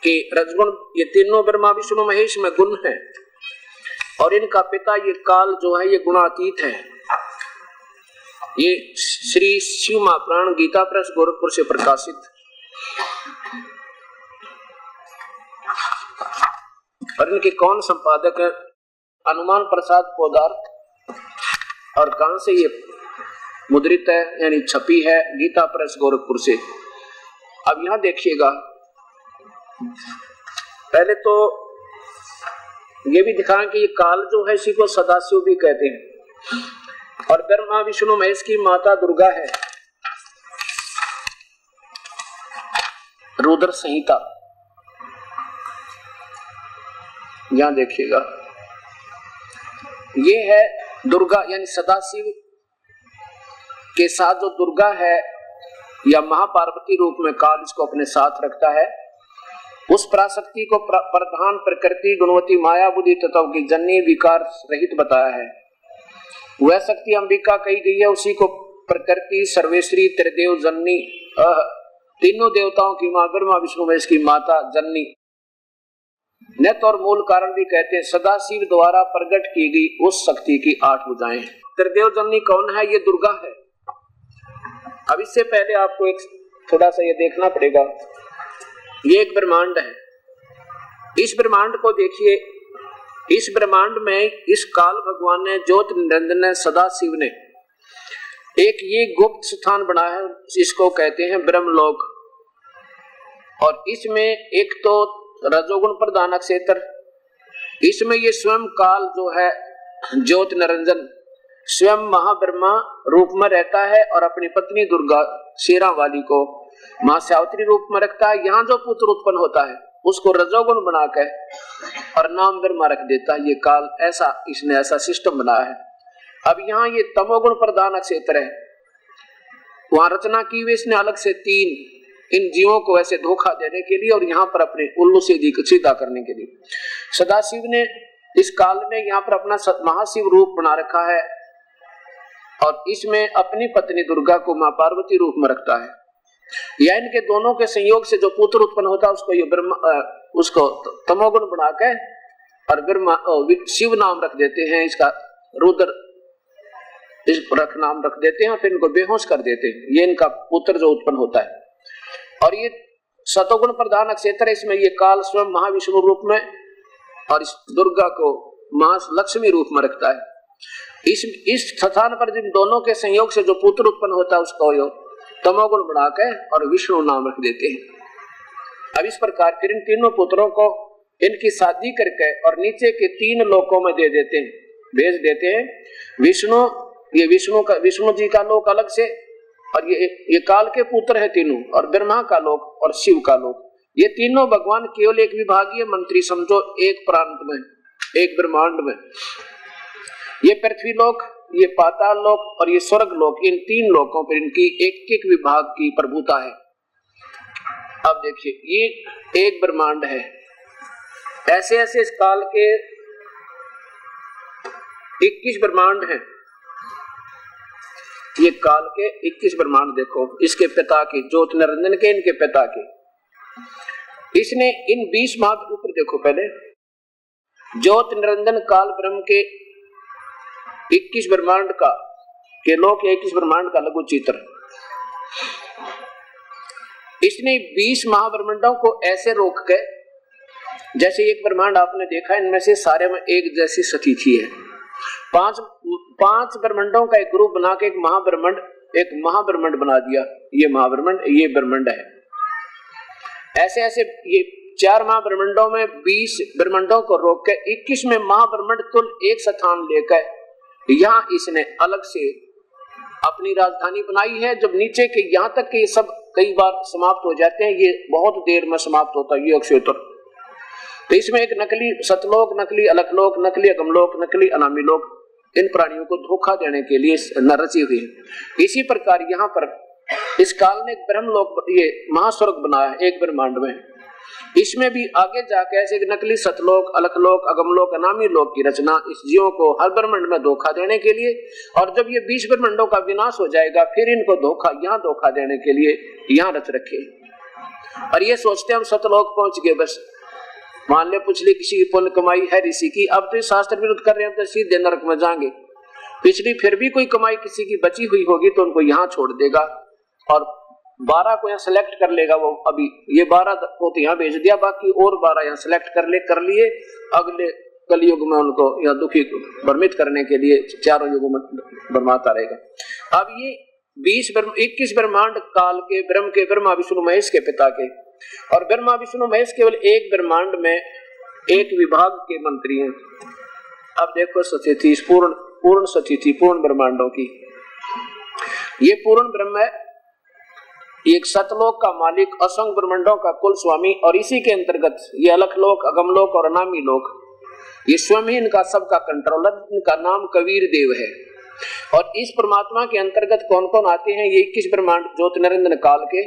कि रजगुण ये तीनों ब्रह्मा विष्णु महेश में गुण है, और इनका पिता ये काल जो है ये गुणातीत है। ये श्री शिव महापुराण गीता प्रेस गोरखपुर से प्रकाशित। और इनके कौन संपादक है, हनुमान प्रसाद पोदार। और कहां से ये मुद्रित है यानी छपी है, गीता प्रेस गोरखपुर से। अब यहां देखिएगा, पहले तो ये भी दिखाएं कि ये काल जो है इसी को सदाशिव भी कहते हैं, और ब्रह्मा विष्णु महेश की माता दुर्गा है। रुद्र संहिता यहां देखिएगा, ये है दुर्गा यानी सदाशिव के साथ जो दुर्गा है या महापार्वती रूप में काल इसको अपने साथ रखता है। उस पराशक्ति को प्रधान प्रकृति गुणवती माया बुद्धि तत्व की जननी विकार रहित बताया है। वह शक्ति अंबिका कही गई है, उसी को प्रकृति सर्वेश्वरी त्रिदेव जननी, तीनों देवताओं की मां ब्रह्मा विष्णु महेश की माता जननी, नित और मूल कारण भी कहते हैं। सदाशिव द्वारा प्रकट की गई उस शक्ति की 8 भुजाएं। त्रिदेव जननी कौन है, ये दुर्गा है। अब इससे पहले आपको एक थोड़ा सा ये देखना पड़ेगा, ये एक ब्रह्मांड है। इस ब्रह्मांड को देखिए, इस ब्रह्मांड में इस काल भगवान ने, ज्योति निरंजन ने, सदाशिव ने एक ये गुप्त स्थान बनाया है, इसको कहते हैं ब्रह्मलोक। और इसमें एक तो रजोगुण प्रधान क्षेत्र, इसमें ये स्वयं काल जो है ज्योति निरंजन स्वयं महाब्रह्मा रूप में रहता है, और अपनी पत्नी दुर्गा शेरा वाली को मां सावित्री रूप में रखता है। यहाँ जो पुत्र उत्पन्न होता है उसको रजोगुण बनाकर और नाम ब्रह्मा रख देता है। ये काल ऐसा, इसने ऐसा सिस्टम बनाया है। अब यहाँ ये तमोगुण प्रधान क्षेत्र है, वहां रचना की हुई इसने अलग से 3 इन जीवों को ऐसे धोखा देने के लिए और यहाँ पर अपने उल्लू सीधा करने के लिए सदाशिव ने इस काल में यहाँ पर अपना महाशिव रूप बना रखा है, और इसमें अपनी पत्नी दुर्गा को मां पार्वती रूप में रखता है। या इनके दोनों के संयोग से जो पुत्र उत्पन्न होता है उसको ये ब्रह्मा, उसको तमोगुण बनाकर और ब्रह्मा शिव नाम रख देते हैं, इसका रुद्र इस रख नाम रख देते हैं, फिर इनको बेहोश कर देते हैं। ये इनका पुत्र जो उत्पन्न होता है। और ये सतोगुण प्रधान क्षेत्र है, इसमें ये काल स्वयं महाविष्णु रूप में और इस दुर्गा को महालक्ष्मी रूप में रखता है। इस स्थान पर जिन दोनों के संयोग से जो पुत्र उत्पन्न होता है उसको तमोगुण बनाकर और विष्णु नाम रख देते हैं। अब इस प्रकार फिर इन तीनों पुत्रों को इनकी शादी करके और नीचे के 3 लोकों में दे देते हैं, भेज देते हैं। विष्णु, ये विष्णु जी का लोक अलग से, और ये काल के पुत्र है तीनों, और ब्रह्मा का लोक और शिव का लोक। ये तीनों भगवान केवल एक विभागीय मंत्री समझो, एक प्रांत में, एक ब्रह्मांड में। ये पृथ्वी लोक, ये पाताल लोक और ये स्वर्ग लोक, इन तीन लोकों पर इनकी एक एक विभाग की प्रभुता है। अब देखिए, ये एक ब्रह्मांड है, ऐसे ऐसे इस काल के 21 ब्रह्मांड हैं। ये काल के 21 ब्रह्मांड देखो, इसके पिता के, ज्योति निरंजन के, इनके पिता के। इसने इन 20 माह के ऊपर देखो, पहले ज्योति निरंजन काल ब्रह्म के 21 ब्रह्मांड का के लोक 21 ब्रह्मांड का लघु चित्र। इसने 20 महाब्रह्मांडों को ऐसे रोक के, जैसे एक ब्रह्मांड आपने देखा, इनमें से सारे में एक जैसी स्थिति है। पांच ब्रह्मांडों का एक ग्रुप बना के एक महाब्रह्मांड बना दिया। ये महाब्रह्मांड, ये ब्रह्मांड है। ऐसे ऐसे ये 4 महाब्रह्मांडों में 20 ब्रह्मांडों को रोक के 21 में महाब्रह्मांड तुल एक स्थान लेकर यहाँ इसने अलग से अपनी राजधानी बनाई है। जब नीचे के यहाँ तक के ये सब कई बार समाप्त हो जाते हैं, ये बहुत देर में समाप्त होता है, ये अक्षयतर। तो इसमें एक नकली सतलोक, नकली अलखलोक, नकली अगमलोक, नकली अनामी लोक, इन प्राणियों को धोखा देने के लिए न रची हुई है। इसी प्रकार यहाँ पर इस काल ने एक ब्रह्मलोक, ये महास्वर्ग बनाया एक ब्रह्मांड में। इसमें भी आगे जाके ऐसे नकली सतलोक, अलखलोक, अगमलोक, अनामी लोक की रचना इस जीवों को हर ब्रह्मांड में धोखा देने के लिए। और जब ये 20 ब्रह्मांडों का विनाश हो जाएगा, फिर इनको धोखा देने के लिए यहाँ रच रखे। और ये सोचते हम सतलोक पहुंच गए, बस मान ले पिछली किसी की पुण्य कमाई है ऋषि की, अब तो शास्त्र विरुद्ध कर रहे हैं, तो सीधे नरक में जाएंगे। पिछली फिर भी कोई कमाई किसी की बची हुई होगी तो उनको यहाँ छोड़ देगा और 12 को यहाँ सेलेक्ट कर लेगा। वो अभी ये 12 को तो यहाँ भेज दिया, बाकी और 12 यहाँ सेलेक्ट कर लिए, अगले कलयुग में उनको यहाँ दुखी भ्रमित करने के लिए चारों युगों में भरमाता रहेगा। अब ये 21 ब्रह्मांड काल के ब्रह्म के, ब्रह्मा विष्णु महेश के पिता के, और ब्रह्मा विष्णु महेश केवल एक ब्रह्मांड में एक विभाग के मंत्री हैं। अब देखो स्थिति पूर्ण स्थिति पूर्ण ब्रह्मांडों की। ये पूर्ण ब्रह्म है, एक सतलोक का मालिक, असंख्य ब्रह्मांडों का कुल स्वामी, और इसी के अंतर्गत ये अलखलोक, अगमलोक और अनामी लोक, ये स्वयं ही इनका सबका कंट्रोलर। इनका नाम कबीर देव है। और इस परमात्मा के अंतर्गत कौन कौन आते हैं? ये 21 ब्रह्मांड ज्योति निरंजन काल के,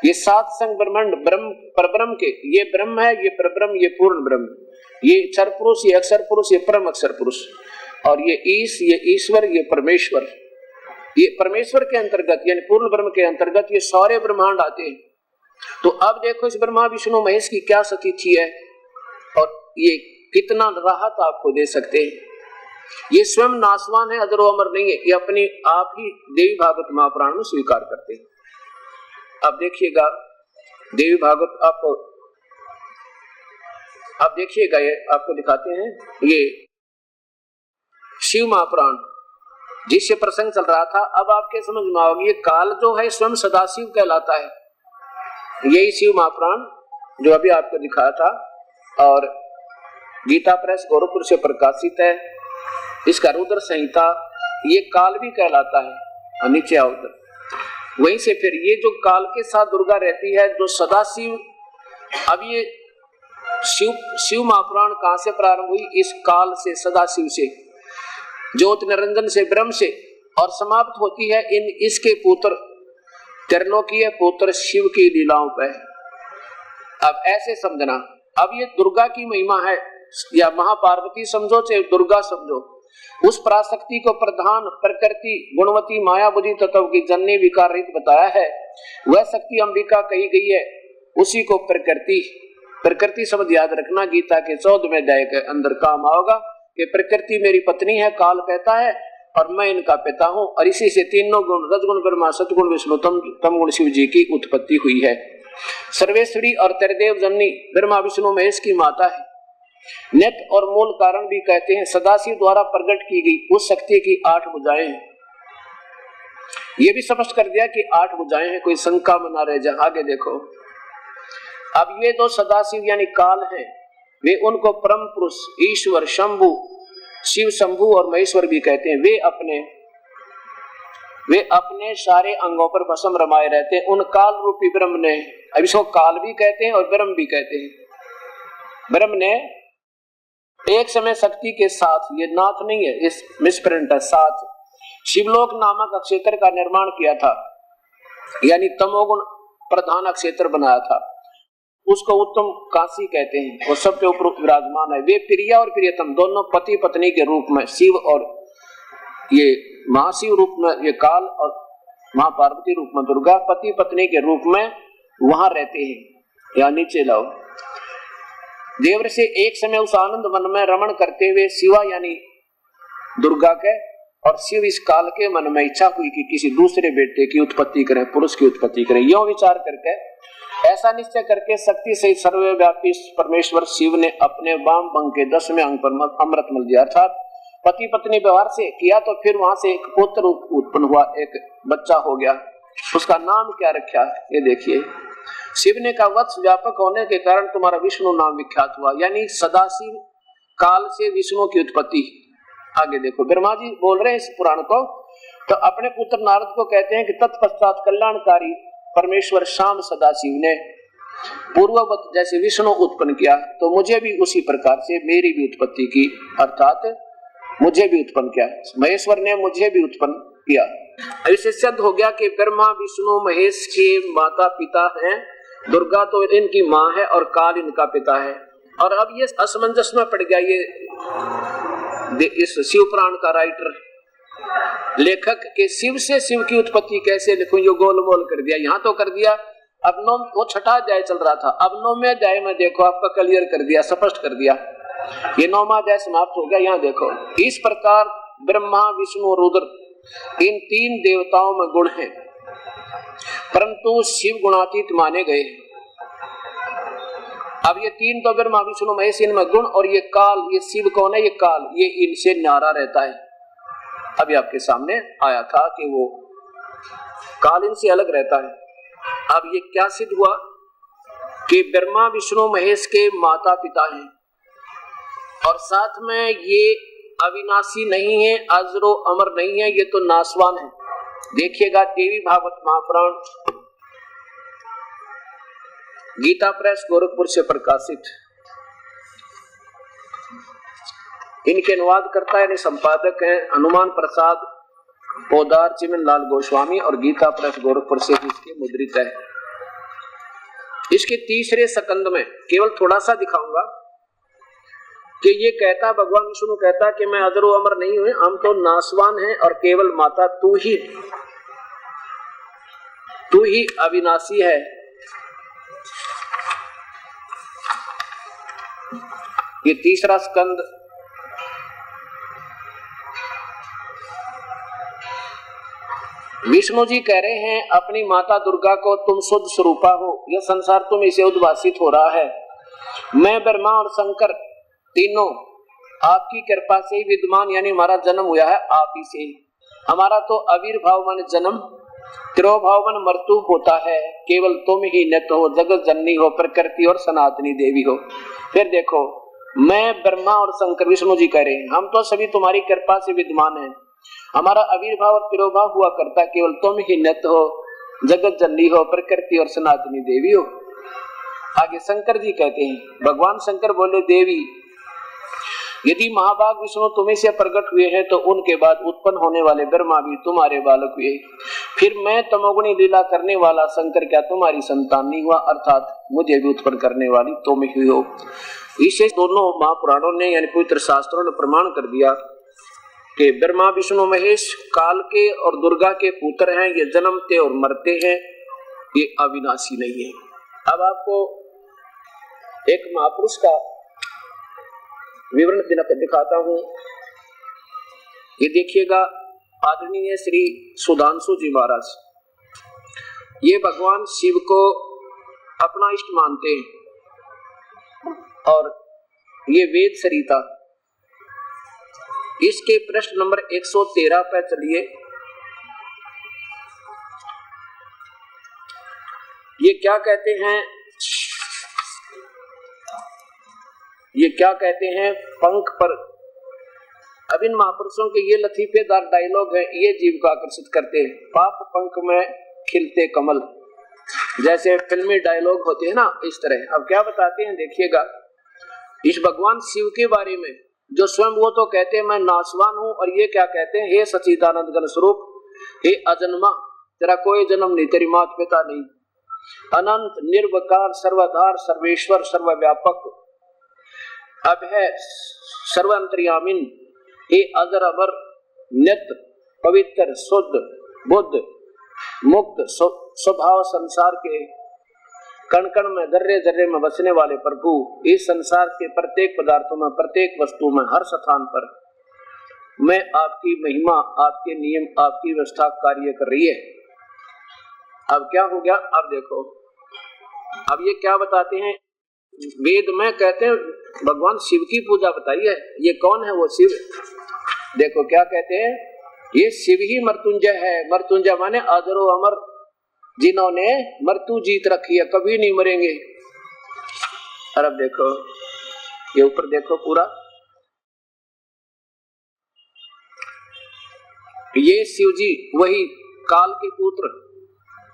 ये 7 संग ब्रह्मांड ब्रह्म परब्रह्म के, ये ब्रह्म है, ये परब्रह्म, ये पूर्ण ब्रह्म, ये अक्षर पुरुष, ये अक्षर पुरुष, ये परम अक्षर पुरुष, और ये ईश्वर, ये परमेश्वर। ये परमेश्वर के अंतर्गत यानी पूर्ण ब्रह्म के अंतर्गत ये सारे ब्रह्मांड आते हैं। तो अब देखो इस ब्रह्मा विष्णु महेश की क्या स्थिति है और ये कितना राहत आपको दे सकते हैं। ये स्वयं नाशवान है, अजरो अमर नहीं है, ये अपनी आप ही देवी भागवत महापुराण में स्वीकार करते हैं। अब देखिएगा देवी भागवत, आपको अब देखिएगा, ये आपको दिखाते हैं, ये शिव महापुराण जिससे प्रसंग चल रहा था। अब आपके समझ में आओगे ये काल जो है स्वयं सदाशिव कहलाता है। यही शिव महापुराण जो अभी आपको दिखाया था और गीता प्रेस गोरखपुर से प्रकाशित है। इसका रुद्र संहिता ये काल भी कहलाता है। और नीचे आओ उधर, वहीं से फिर ये जो काल के साथ दुर्गा रहती है जो सदाशिव। अब ये शिव महापुराण कहां से प्रारंभ हुई? इस काल से, सदाशिव से, ज्योति निरंजन से, ब्रह्म से, और समाप्त होती है इसके पुत्र त्रिलोकीय पुत्र शिव की लीलाओं पर। अब ऐसे समझना, अब ये दुर्गा की महिमा है, या महापार्वती समझो चाहे दुर्गा समझो, उस पराशक्ति को प्रधान प्रकृति गुणवती माया बुद्धि तत्व की जननी विकार रहित बताया है। वह शक्ति अंबिका कही गई है, उसी को प्रकृति शब्द याद रखना। गीता के 14वें अध्याय के अंदर काम आओगा कि प्रकृति मेरी पत्नी है, काल कहता है, और मैं इनका पिता हूं, और इसी से तीनों गुण रजगुण ब्रह्मा सतगुण विष्णु तम गुण शिव जी की उत्पत्ति हुई है। सर्वेश्वरी और त्रिदेव जननी ब्रह्मा विष्णु महेश की माता है। नित्य और मूल कारण भी कहते हैं। सदाशिव द्वारा प्रकट की गई उस शक्ति की 8 भुजाएं हैं। ये भी स्पष्ट कर दिया कि 8 भुजाएं हैं, कोई शंका में ना रह जाए। आगे देखो, अब ये दो सदाशिव यानी काल हैं, वे उनको परम पुरुष ईश्वर शंभु, शिव शंभु और महेश्वर भी कहते हैं। वे अपने वे अपने सारे अंगों पर भस्म रमाए रहते हैं। उन काल रूपी ब्रह्म ने, अब इसको काल भी कहते हैं और ब्रह्म भी कहते हैं, ब्रह्म ने एक समय शक्ति के साथ, ये नाथ नहीं है, इस मिसप्रिंट है, साथ शिवलोक नामक अक्षेत्र का निर्माण किया था, यानी तमोगुण प्रधान अक्षेत्र बनाया था। उसको उत्तम काशी कहते हैं, वो सबके ऊपर विराजमान है। वे प्रिया और प्रियतम दोनों पति पत्नी के रूप में, शिव और ये महाशिव रूप में ये काल और महापार्वती रूप में दुर्गा, पति पत्नी के रूप में वहां रहते हैं। या नीचे लाओ, देवर से एक समय उस आनंद वन में रमण करते हुए शिवा यानी दुर्गा के और शिव इस काल के मन में इच्छा हुई कि किसी दूसरे बेटे की उत्पत्ति करें, पुरुष की उत्पत्ति करें। यो विचार करके, ऐसा निश्चय करके शक्ति से सर्वव्यापी परमेश्वर शिव ने अपने वाम अंग के 10वें अंग पर अमृत मल दिया, अर्थात पति पत्नी व्यवहार से किया। तो फिर वहां से एक पुत्र उत्पन्न हुआ, एक बच्चा हो गया। उसका नाम क्या रखा, ये देखिए। शिव ने कहा, वत्स व्यापक होने के कारण तुम्हारा विष्णु नाम विख्यात हुआ, यानी सदाशिव काल से विष्णु की उत्पत्ति। आगे देखो, ब्रह्मा जी बोल रहे हैं इस पुराण को, तो अपने पुत्र नारद को कहते हैं कि तत्पश्चात कल्याणकारी परमेश्वर शाम सदाशिव ने पूर्ववत जैसे विष्णु उत्पन्न किया, तो मुझे भी उसी प्रकार से मेरी भी उत्पत्ति की, अर्थात मुझे भी उत्पन्न किया। महेश्वर ने मुझे भी उत्पन्न किया। ऐसे सिद्ध हो गया कि ब्रह्मा विष्णु महेश के माता पिता हैं, दुर्गा तो इनकी माँ है और काल इनका पिता है। और अब ये असमंजस में पड़ गया ये इस शिव पुराण का राइटर लेखक के, शिव से शिव की उत्पत्ति कैसे लिखूं, ये गोलमोल कर दिया। यहाँ तो कर दिया, अब वो छठा अध्याय चल रहा था, अब 9वें अध्याय में देखो आपका क्लियर कर दिया, स्पष्ट कर दिया। ये 9वां अध्याय समाप्त हो गया। यहाँ देखो, इस प्रकार ब्रह्मा विष्णु रुद्र इन 3 देवताओं में गुण हैं, परंतु शिव गुणातीत माने गए। अब ये 3 तो ब्रह्मा विष्णु महेश, इनमें गुण, और ये काल, ये शिव कौन है, ये काल, ये इनसे न्यारा रहता है। अभी आपके सामने आया था कि वो काल इनसे अलग रहता है। अब ये क्या सिद्ध हुआ कि ब्रह्मा विष्णु महेश के माता पिता हैं, और साथ में ये अविनाशी नहीं है, अजरो अमर नहीं है, ये तो नासवान है। देखिएगा देवी भागवत महापुराण गीता प्रेस गोरखपुर से प्रकाशित, इनके अनुवाद करता है, संपादक हैं हनुमान प्रसाद पोदार चिमन लाल गोस्वामी, और गीता प्रेस गोरखपुर से इसके मुद्रित है। इसके 3रे स्कंद में केवल थोड़ा सा दिखाऊंगा कि ये कहता, भगवान विष्णु कहता कि मैं अजरो अमर नहीं हूं, हम तो नासवान हैं, और केवल माता तू ही अविनाशी है। ये 3रा स्कंद विष्णु जी कह रहे हैं अपनी माता दुर्गा को, तुम शुद्ध स्वरूपा हो, यह संसार तुम इसे उद्भासित हो रहा है। मैं ब्रह्मा और शंकर तीनों आपकी कृपा से ही विद्यमान, यानी हमारा जन्म हुआ है आप ही से। हमारा तो आविर्भाव मन जन्म, तिरोभाव मन मृत्यु होता है, केवल तुम ही नित्य हो, जगत जननी हो, प्रकृति और सनातनी देवी हो। फिर देखो, मैं ब्रह्मा और शंकर, विष्णु जी कह रहे हैं हम तो सभी तुम्हारी कृपा से विद्यमान हैं, हमारा आविर्भाव और तिरोभाव हुआ करता, केवल तुम ही नित्य हो, जगत जननी हो, प्रकृति और सनातनी देवी हो। आगे शंकर जी कहते हैं, भगवान शंकर बोले, देवी यदि महाभाग विष्णु तुम्ही से प्रकट हुए हैं, तो उनके बाद उत्पन्न होने वाले ब्रह्मा भी तुम्हारे बालक हुए, फिर मैं तमोगुणी लीला करने वाला शंकर क्या तुम्हारी संतान नहीं हुआ, अर्थात मुझे भी उत्पन्न करने वाली तुम ही हो। इसे दोनों महापुराणों ने यानी पवित्र शास्त्रों ने प्रमाण कर दिया कि ब्रह्मा विष्णु महेश काल के और दुर्गा के पुत्र हैं, ये जन्मते और मरते हैं, ये अविनाशी नहीं है। अब आपको एक महापुरुष का विवरण दिखाता हूं, ये देखिएगा, आदरणीय श्री सुधांशु जी महाराज, ये भगवान शिव को अपना इष्ट मानते हैं, और ये वेद सरिता, इसके प्रश्न नंबर 113 पे चलिए। ये क्या कहते हैं, ये क्या कहते हैं, पंख पर अब इन महापुरुषों के ये लतीफेदार डायलॉग है, ये जीव को आकर्षित करते हैं। पाप पंख में खिलते कमल, जैसे फिल्मी डायलॉग होते हैं ना, इस तरह। अब क्या बताते हैं देखिएगा इस भगवान शिव के बारे में, जो स्वयं वो तो कहते हैं मैं नासवान हूं, और ये क्या कहते हैं, हे सच्चिदानंद घन स्वरूप, हे अजन्मा, तेरा कोई जन्म नहीं, तेरी माता पिता नहीं, अनंत निर्विकार सर्वधार सर्वेश्वर सर्वव्यापक, अब है सर्वांतर्यामीन, हे अजर अमर नित्य पवित्र शुद्ध बुद्ध मुक्त स्वभाव, संसार के कण कण में दर्रे दर्रे में बसने वाले प्रभु, इस संसार के प्रत्येक पदार्थों में प्रत्येक वस्तु में हर स्थान पर मैं आपकी महिमा, आपके नियम, आपकी व्यवस्था कार्य कर रही है। अब क्या हो गया, अब देखो, अब ये क्या बताते हैं वेद में, कहते हैं भगवान शिव की पूजा बताई है। ये कौन है वो शिव, देखो क्या कहते हैं, ये शिव ही मृत्युंजय है। मृत्युंजय माने अजरो अमर, जिन्होंने मृत्यु जीत रखी है, कभी नहीं मरेंगे। और अब देखो ये ऊपर देखो पूरा, ये शिव जी वही काल के पुत्र।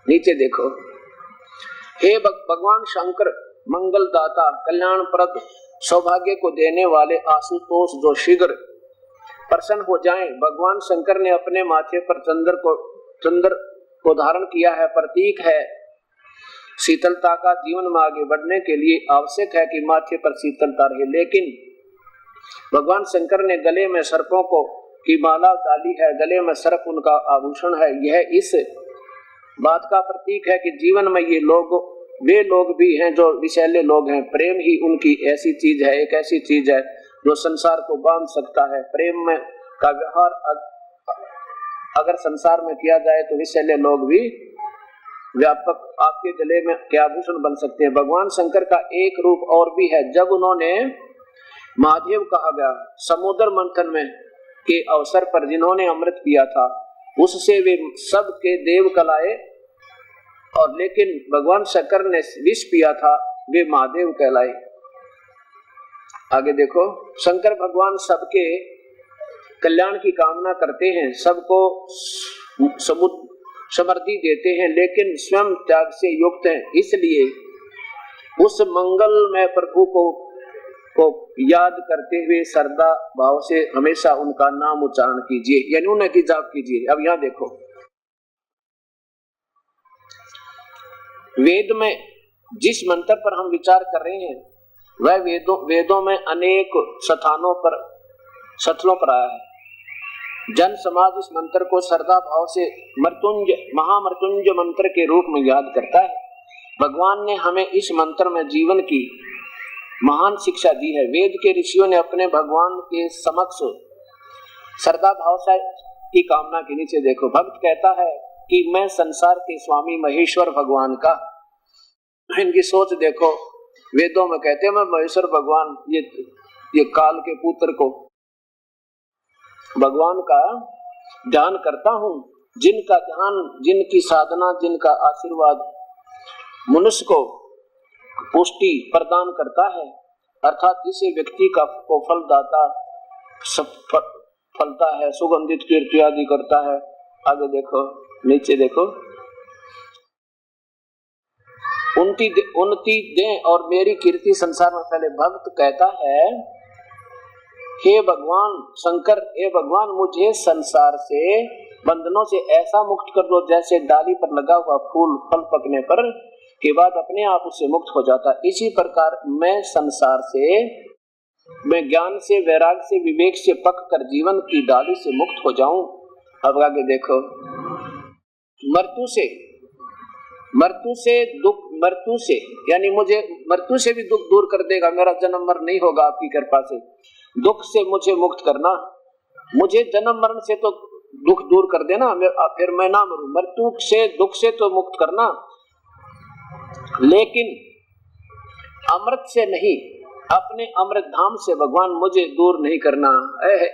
नीचे देखो, हे भगवान शंकर मंगल दाता कल्याण प्रद सौभाग्य को देने वाले आशुतोष जो शीघ्र प्रसन्न हो जाएं। भगवान शंकर ने अपने माथे पर चंद्र को धारण किया है, प्रतीक है शीतलता का। जीवन में आगे बढ़ने के लिए आवश्यक है कि माथे पर शीतलता रहे, लेकिन भगवान शंकर ने गले में सर्पों को की माला डाली है, गले में सर्प उनका आभूषण है। यह इस बात का प्रतीक है कि जीवन में ये लोग वे लोग भी हैं जो विषैले लोग हैं। प्रेम ही उनकी ऐसी चीज है, एक ऐसी चीज है जो संसार को बांध सकता है। प्रेम में का व्यवहार अगर संसार में किया जाए तो विषैले लोग भी व्यापक आपके गले में क्या आभूषण बन सकते हैं। भगवान शंकर का एक रूप और भी है। जब उन्होंने महादेव कहा गया समुद्र मंथन में के अवसर पर जिन्होंने अमृत पिया था, उससे वे सब के देव कहलाए, और लेकिन भगवान शंकर ने विष पिया था, वे महादेव कहलाए। आगे देखो, शंकर भगवान सबके कल्याण की कामना करते हैं, सबको समृद्धि देते हैं, लेकिन स्वयं त्याग से युक्त हैं। इसलिए उस मंगल में प्रभु को याद करते हुए श्रद्धा भाव से हमेशा उनका नाम उच्चारण कीजिए, यानी उन्हें की जाप कीजिए। अब यहाँ देखो, वेद में जिस मंत्र पर हम विचार कर रहे हैं वह वेदों में अनेक स्थानों पर सथलों पर आया है। जन समाज इस मंत्र को श्रद्धा भाव से महामृत्युंजय मंत्र के रूप में याद करता है। भगवान ने हमें इस मंत्र में जीवन की महान शिक्षा दी है। वेद के ऋषियों ने अपने भगवान के समक्ष श्रद्धा भाव से की कामना की। नीचे देखो, भक्त कहता है कि मैं संसार के स्वामी महेश्वर भगवान का, इनकी सोच देखो, वेदों में कहते हैं मैं महेश्वर भगवान, ये काल के पुत्र को भगवान का ध्यान करता हूँ। जिनका ध्यान, जिनकी साधना, जिनका आशीर्वाद मनुष्य को पुष्टि प्रदान करता है, अर्थात जिसे व्यक्ति का को फलदाता फलता है, सुगंधित कीर्ति आदि करता है। आगे देखो, नीचे देखो, उन्नति दे और मेरी कीर्ति संसार में फैले। भक्त कहता है, हे भगवान शंकर, हे भगवान मुझे संसार से बंधनों से ऐसा मुक्त कर दो जैसे डाली पर लगा हुआ फूल फल पकने पर के बाद अपने आप उससे मुक्त हो जाता। इसी प्रकार मैं संसार से, मैं ज्ञान से, वैराग से, विवेक से पक कर जीवन की डाली से मुक्त हो जाऊं। अब आगे देखो, मृत्यु से दुख, मृत्यु से यानी मुझे मृत्यु से भी दुख दूर कर देगा, मेरा जन्म मरण नहीं होगा आपकी कृपा से। दुख से मुझे मुक्त करना, मुझे जन्म मरण से तो दुख दूर कर देना, फिर मैं ना मरूं। मृत्यु से, दुख से तो मुक्त करना, लेकिन अमृत से नहीं, अपने अमृत धाम से भगवान मुझे दूर नहीं करना।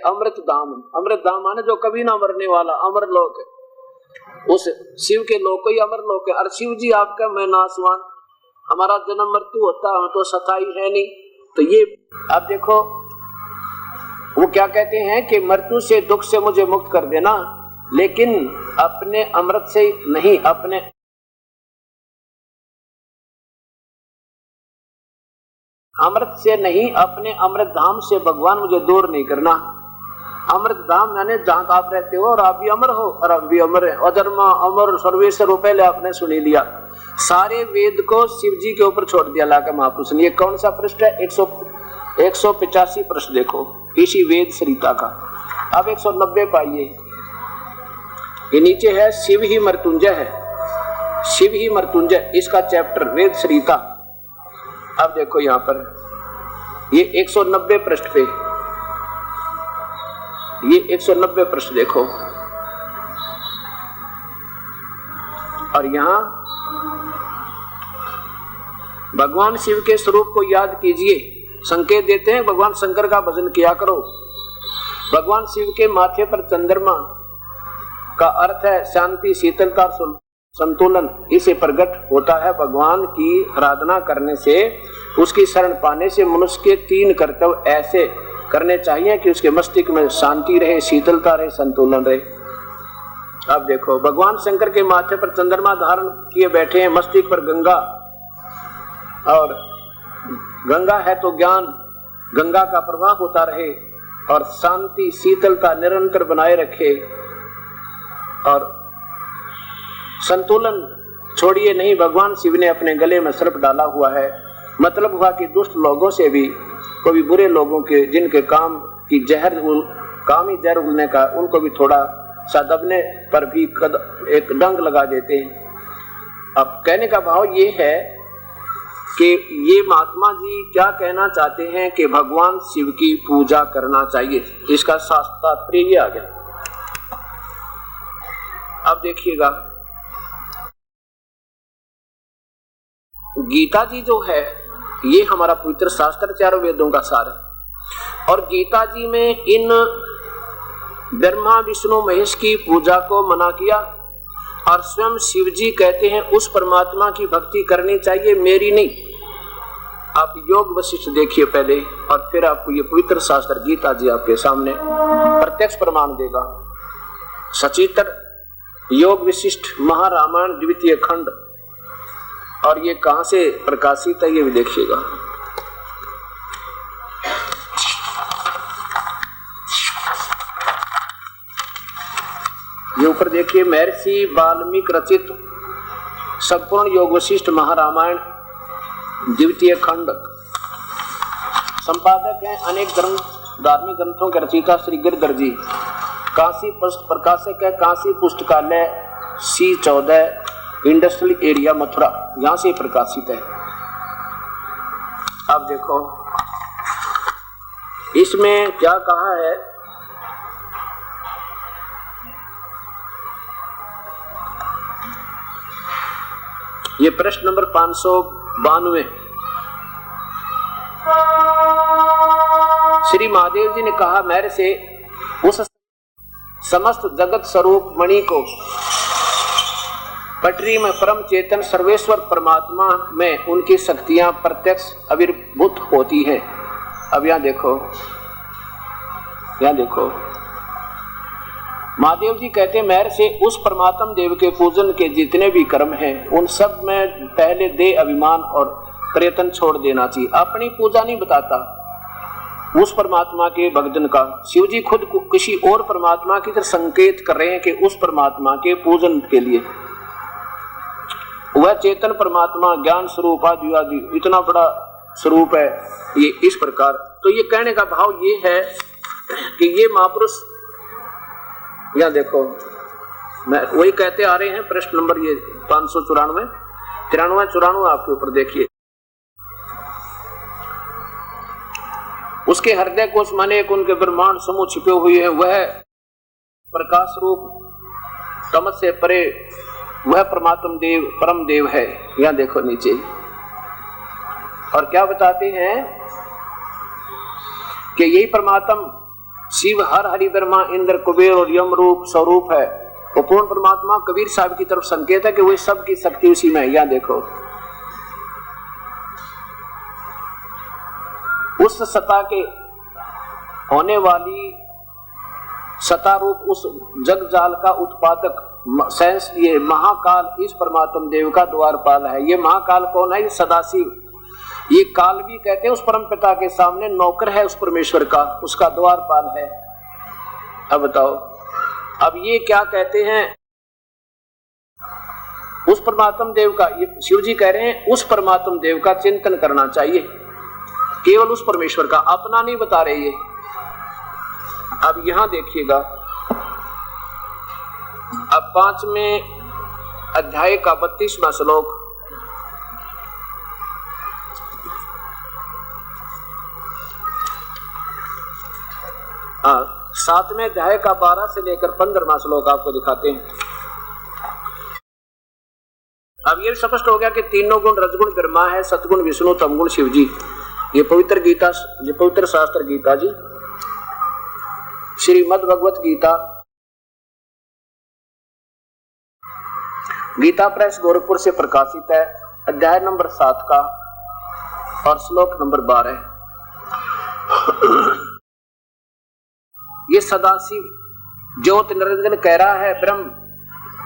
अमृत धाम, अमृत धाम माने जो कभी ना मरने वाला अमर लोक है। उस शिव के लोक को ही अमर लोक है। और शिव जी आपका मैं नासवान, हमारा जन्म मृत्यु होता है तो सताई है नहीं। तो ये आप देखो, वो क्या कहते हैं कि मृत्यु से, दुख से मुझे मुक्त कर देना, लेकिन अपने अमृत से नहीं, अपने अमृत से नहीं, अपने अमृत धाम से भगवान मुझे दूर नहीं करना। अमृत धाम यानी जहां आप रहते हो और आप भी अमर हो और हम भी अमर है। अधर्मा अमर सर्वेश्वर हो, पहले आपने सुनी लिया। सारे वेद को शिव जी के ऊपर छोड़ दिया लाकर महापुरुष ने। ये कौन सा पृष्ठ है? 185 पृष्ठ देखो, इसी वेद सरिता का। अब 190 पाइए, ये नीचे है शिव ही मृत्युंजय है, शिव ही मृत्युंजय, इसका चैप्टर वेद सरिता। अब देखो यहां पर ये 190 पृष्ठ पे, ये 190 पृष्ठ देखो, और यहां भगवान शिव के स्वरूप को याद कीजिए। संकेत देते हैं भगवान शंकर का भजन किया करो। भगवान शिव के माथे पर चंद्रमा का अर्थ है शांति, शीतलता, संतुलन। इसे प्रकट होता है भगवान की आराधना करने से, उसकी शरण पाने से। मनुष्य के 3 कर्तव्य ऐसे करने चाहिए कि उसके मस्तिष्क में शांति रहे, शीतलता रहे, संतुलन रहे। अब देखो भगवान शंकर के माथे पर चंद्रमा धारण किए बैठे हैं, मस्तिष्क पर गंगा, और गंगा है तो ज्ञान, गंगा का प्रवाह होता रहे और शांति शीतलता निरंतर बनाए रखे, और संतुलन छोड़िए नहीं। भगवान शिव ने अपने गले में सर्प डाला हुआ है। मतलब हुआ कि दुष्ट लोगों से भी, कभी बुरे लोगों के, जिनके काम की जहर, काम ही जहर उगलने का, उनको भी थोड़ा सा दबने पर भी एक डंक लगा देते हैं। अब कहने का भाव ये है कि ये महात्मा जी क्या कहना चाहते हैं कि भगवान शिव की पूजा करना चाहिए। इसका तात्पर्य ये आ गया। अब देखिएगा, गीता जी जो है ये हमारा पवित्र शास्त्र, चारों वेदों का सार है। और गीता जी में इन ब्रह्मा विष्णु महेश की पूजा को मना किया, और स्वयं शिव जी कहते हैं उस परमात्मा की भक्ति करनी चाहिए, मेरी नहीं। आप योग वशिष्ठ देखिए पहले, और फिर आपको ये पवित्र शास्त्र गीता जी आपके सामने प्रत्यक्ष प्रमाण देगा। सचित्र योग विशिष्ट महारामायण द्वितीय खंड, और ये कहां से प्रकाशित है ये भी देखिएगा। ये ऊपर देखिए, महर्षि वाल्मीकि रचित संपूर्ण योग वशिष्ठ महारामायण द्वितीय खंड। संपादक हैं अनेक ग्रंथ, धार्मिक ग्रंथों के रचयिता श्री गिरधर जी। काशी प्रकाशक है काशी पुस्तकालय C14 इंडस्ट्रियल एरिया मथुरा, यहां से प्रकाशित है। अब देखो इसमें क्या कहा है। ये प्रश्न नंबर 592। श्री महादेव जी ने कहा, मेरे से उस समस्त जगत स्वरूप मणि को पटरी में परम चेतन सर्वेश्वर परमात्मा में उनकी शक्तियां प्रत्यक्ष आविर्भूत होती है। अब यहां देखो, महादेव जी कहते हैं, मेरे से उस परमात्म देव के पूजन के जितने भी कर्म हैं उन सब में पहले देह अभिमान और प्रयत्न छोड़ देना चाहिए। अपनी पूजा नहीं बताता उस परमात्मा के भक्तन का। शिव जी खुद किसी और परमात्मा की तरफ संकेत कर रहे हैं कि उस परमात्मा के पूजन के लिए वह चेतन परमात्मा ज्ञान स्वरूप आदि आदि इतना बड़ा स्वरूप है। ये इस प्रकार, तो ये कहने का भाव ये है कि ये महापुरुष, यहां देखो मैं वही कहते आ रहे हैं। प्रश्न नंबर ये 594, 93, 94 आपके ऊपर देखिए। उसके हृदय कोश माने एक उनके ब्रह्मांड समूह छिपे हुए हैं, वह प्रकाश रूप तमस से परे वह परमात्म देव परम देव है। यहां देखो नीचे, और क्या बताते हैं कि यही परमात्म शिव हर हरि ब्रह्मा इंद्र कुबेर और यम रूप स्वरूप है। वो पूर्ण परमात्मा कबीर साहब की तरफ संकेत है कि वही सब की शक्ति उसी में है। यहां देखो, उस सत्ता के होने वाली सता रूप उस जग जाल का उत्पादक सेंस ये महाकाल इस परमात्म देव का द्वारपाल है। ये महाकाल कौन है? ये सदाशिव। ये काल भी कहते हैं उस परम पिता के सामने नौकर है उस परमेश्वर का, उसका द्वारपाल है। अब बताओ, अब ये क्या कहते हैं? उस परमात्म देव का, ये शिव जी कह रहे हैं उस परमात्म देव का चिंतन करना चाहिए, केवल उस परमेश्वर का, अपना नहीं बता रहे ये। अब यहां देखिएगा, अब 5वें अध्याय का 32वां श्लोक, हाँ 7वें अध्याय का 12 से लेकर 15वां श्लोक आपको दिखाते हैं। अब ये स्पष्ट हो गया कि तीनों गुण रजगुण ब्रह्मा है, सतगुण विष्णु, तमगुण शिव जी। ये पवित्र गीता, ये पवित्र शास्त्र गीता जी, श्रीमद् भगवत गीता, गीता प्रेस गोरखपुर से प्रकाशित है, अध्याय नंबर 7 का और श्लोक नंबर 12। ये सदाशिव ज्योत निरंजन कह रहा है ब्रह्म,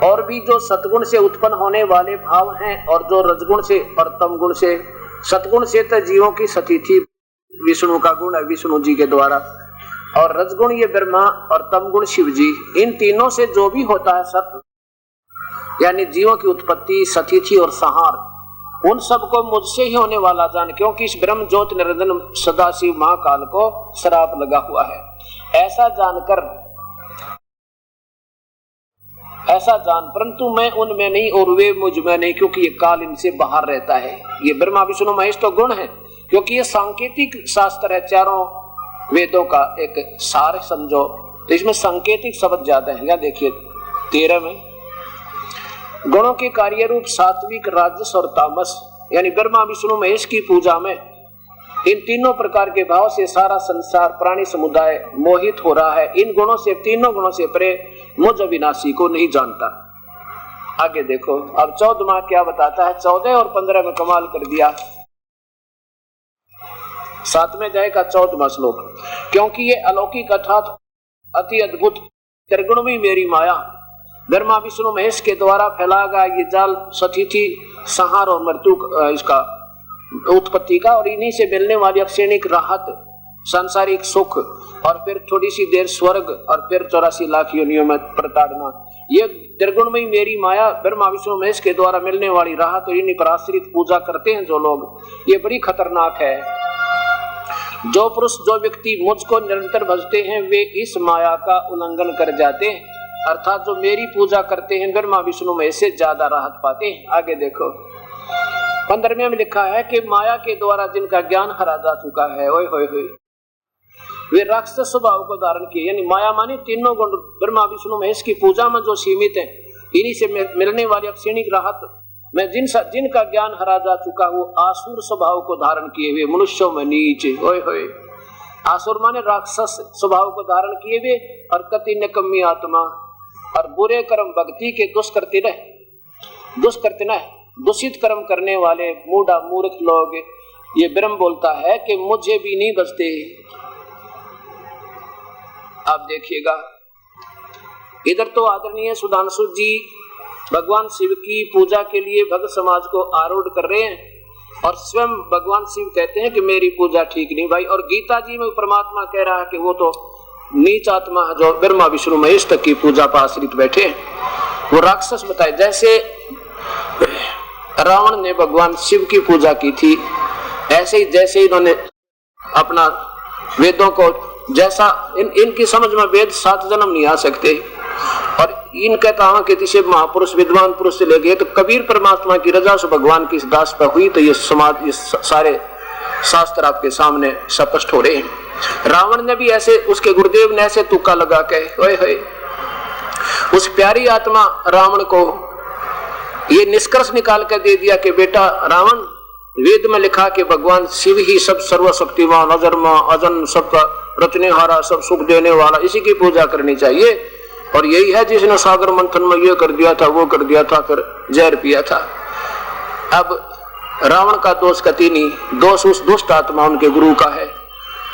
और भी जो सतगुण से उत्पन्न होने वाले भाव हैं और जो रजगुण से और तमगुण से, सतगुण से तो जीवों की सतिथि विष्णु का गुण है विष्णु जी के द्वारा, और रजगुण ये ब्रह्मा और तमगुण शिव जी। इन तीनों से जो भी होता है सत, यानी जीवों की उत्पत्ति, सतिथि और संहार, उन सबको मुझसे ही होने वाला जान, क्योंकि इस ब्रह्म ज्योत निरंजन सदाशिव महाकाल को श्राप लगा हुआ है। ऐसा जान, परंतु मैं उनमें नहीं और वे मुझ में नहीं, क्योंकि ये काल इनसे बाहर रहता है। ये ब्रह्मा विष्णु महेश तो गुण है, क्योंकि ये सांकेतिक शास्त्र है, चारों वेदों का एक सार समझो, तो इसमें सांकेतिक शब्द ज्यादा है। यहाँ देखिए 13 में गुणों के कार्य रूप सात्विक, राजस और तामस, यानी ब्रह्मा विष्णु महेश की पूजा में इन तीनों प्रकार के भाव से सारा संसार प्राणी समुदाय मोहित हो रहा है। इन गुणों से, तीनों गुणों से परे मुझ अविनाशी को नहीं जानता। आगे देखो, अब 14वां क्या बताता है? 14 और 15 में कमाल कर दिया। 7वें अध्याय का 14वां श्लोक, क्योंकि ये अलौकिक अर्थात अति अद्भुत त्रिगुण भी मेरी माया, ब्रह्मा विष्णु महेश के द्वारा फैला गया ये जाल सतिथि, संहार और मृत्यु इसका उत्पत्ति का, और इन्हीं से मिलने वाली अक्षणिक राहत, सांसारिक सुख, और फिर थोड़ी सी देर स्वर्ग, और फिर 84 लाख योनियों में प्रताड़ना, ये त्रिगुण में मेरी माया, ब्रह्मा विष्णु महेश के द्वारा मिलने वाली राहत, और इन्हीं पर आश्रित पूजा करते हैं जो लोग, ये बड़ी खतरनाक है। जो पुरुष, जो व्यक्ति मुझको निरंतर भजते हैं, वे इस माया का उल्लंघन कर जाते हैं, अर्थात जो मेरी पूजा करते हैं ब्रह्मा विष्णु महेश से ज्यादा राहत पाते हैं। आगे देखो 15वें में लिखा है कि माया के द्वारा जिनका ज्ञान हरा जा चुका है, ओए होए होए, वे राक्षस स्वभाव को धारण किए, यानी माया माने तीनों गुण ब्रह्मा विष्णु महेश की पूजा में जो सीमित है, इन्हीं से मिलने वाली अक्षणिक राहत में जिनका ज्ञान हरा जा चुका, वो आसुर स्वभाव को धारण किए हुए मनुष्यों में नीच, ओए होए, आसुर माने राक्षस स्वभाव को धारण किए हुए, और कति निकम्मी आत्मा, और बुरे कर्म भक्ति के दुष्कृत्य न दूषित कर्म करने वाले मूढ़ा मूर्ख लोग, ये ब्रह्म बोलता है कि मुझे भी नहीं बचते। आप देखिएगा, इधर तो आदरणीय सुधांशु जी भगवान शिव की पूजा के लिए भक्त समाज को आरूढ़ कर रहे हैं, और स्वयं भगवान शिव कहते हैं कि मेरी पूजा ठीक नहीं भाई। और गीता जी में परमात्मा कह रहा है कि वो तो नीच आत्मा है जो ब्रह्मा विष्णु महेश तक की पूजा पर आश्रित बैठे, वो राक्षस बताए। जैसे रावण ने भगवान शिव की पूजा की थी, ऐसे ही जैसे इन्होंने अपना वेदों को, जैसा इनकी समझ में वेद 7 जन्म नहीं आ सकते, और इनका कहा कि किसी महापुरुष विद्वान पुरुष से ले गए, तो कबीर परमात्मा की रजा से भगवान की दास पर हुई, तो ये समाज, ये सारे शास्त्र आपके सामने स्पष्ट हो रहे हैं। रावण ने भी ऐसे, उसके गुरुदेव ने ऐसे तुक्का लगा के, ओए होए, उस प्यारी आत्मा रावण को ये निष्कर्ष निकाल कर दे दिया कि बेटा रावण, वेद में लिखा कि भगवान शिव ही सब सर्वशक्तिमान, अजन्मा, अजन, सबका रचनेहारा, सब सुख देने वाला, इसी की पूजा करनी चाहिए। और यही है जिसने सागर मंथन में ये कर दिया था, वो कर दिया था, फिर जहर पिया था। अब रावण का दोष कति नहीं, दोष उस दुष्ट आत्मा उनके गुरु का है,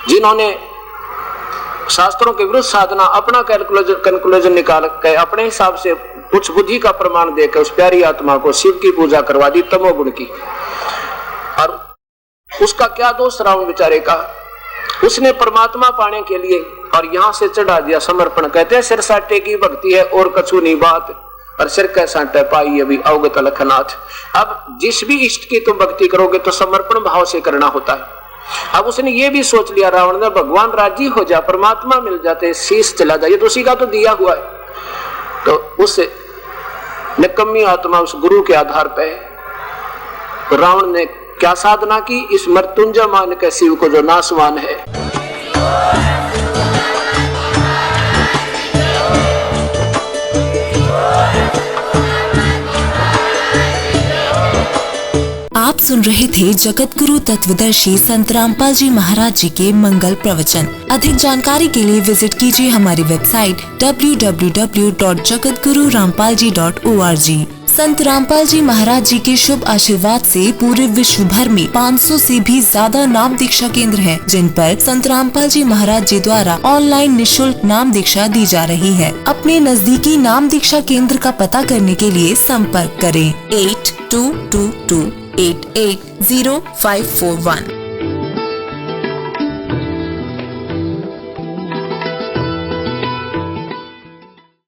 जिन्होंने शास्त्रों के विरुद्ध साधना, अपना कंक्लूजन निकाल के अपने हिसाब से कुछ बुद्धि का प्रमाण देकर उस प्यारी आत्मा को शिव की पूजा करवा दी, तमोगुण की। और उसका क्या दोष रावण बेचारे का, उसने परमात्मा पाने के लिए और यहाँ से चढ़ा दिया समर्पण। कहते हैं सिर साटे की भक्ति है और कछु नहीं बात, और सिर कै साटे पाई अभी अवगत लखनाथ। अब जिस भी इष्ट की तुम भक्ति करोगे तो समर्पण भाव से करना होता है। अब उसने ये भी सोच लिया रावण ने, भगवान राजी हो जा, परमात्मा मिल जाते, शीश चला जाए, तो उसी का तो दिया हुआ है। तो उस निकम्मी आत्मा, उस गुरु के आधार पे रावण ने क्या साधना की, इस मृत्युंजय मान के शिव को जो नासवान है।
आप सुन रहे थे जगत गुरु तत्वदर्शी संत रामपाल जी महाराज जी के मंगल प्रवचन। अधिक जानकारी के लिए विजिट कीजिए हमारी वेबसाइट www.jagatgururampalji.org। संत रामपाल जी महाराज जी के शुभ आशीर्वाद से पूरे विश्व भर में 500 से भी ज्यादा नाम दीक्षा केंद्र हैं, जिन पर संत रामपाल जी महाराज जी द्वारा ऑनलाइन निशुल्क नाम दीक्षा दी जा रही है। अपने नजदीकी नाम दीक्षा केंद्र का पता करने के लिए संपर्क करें 8222880541।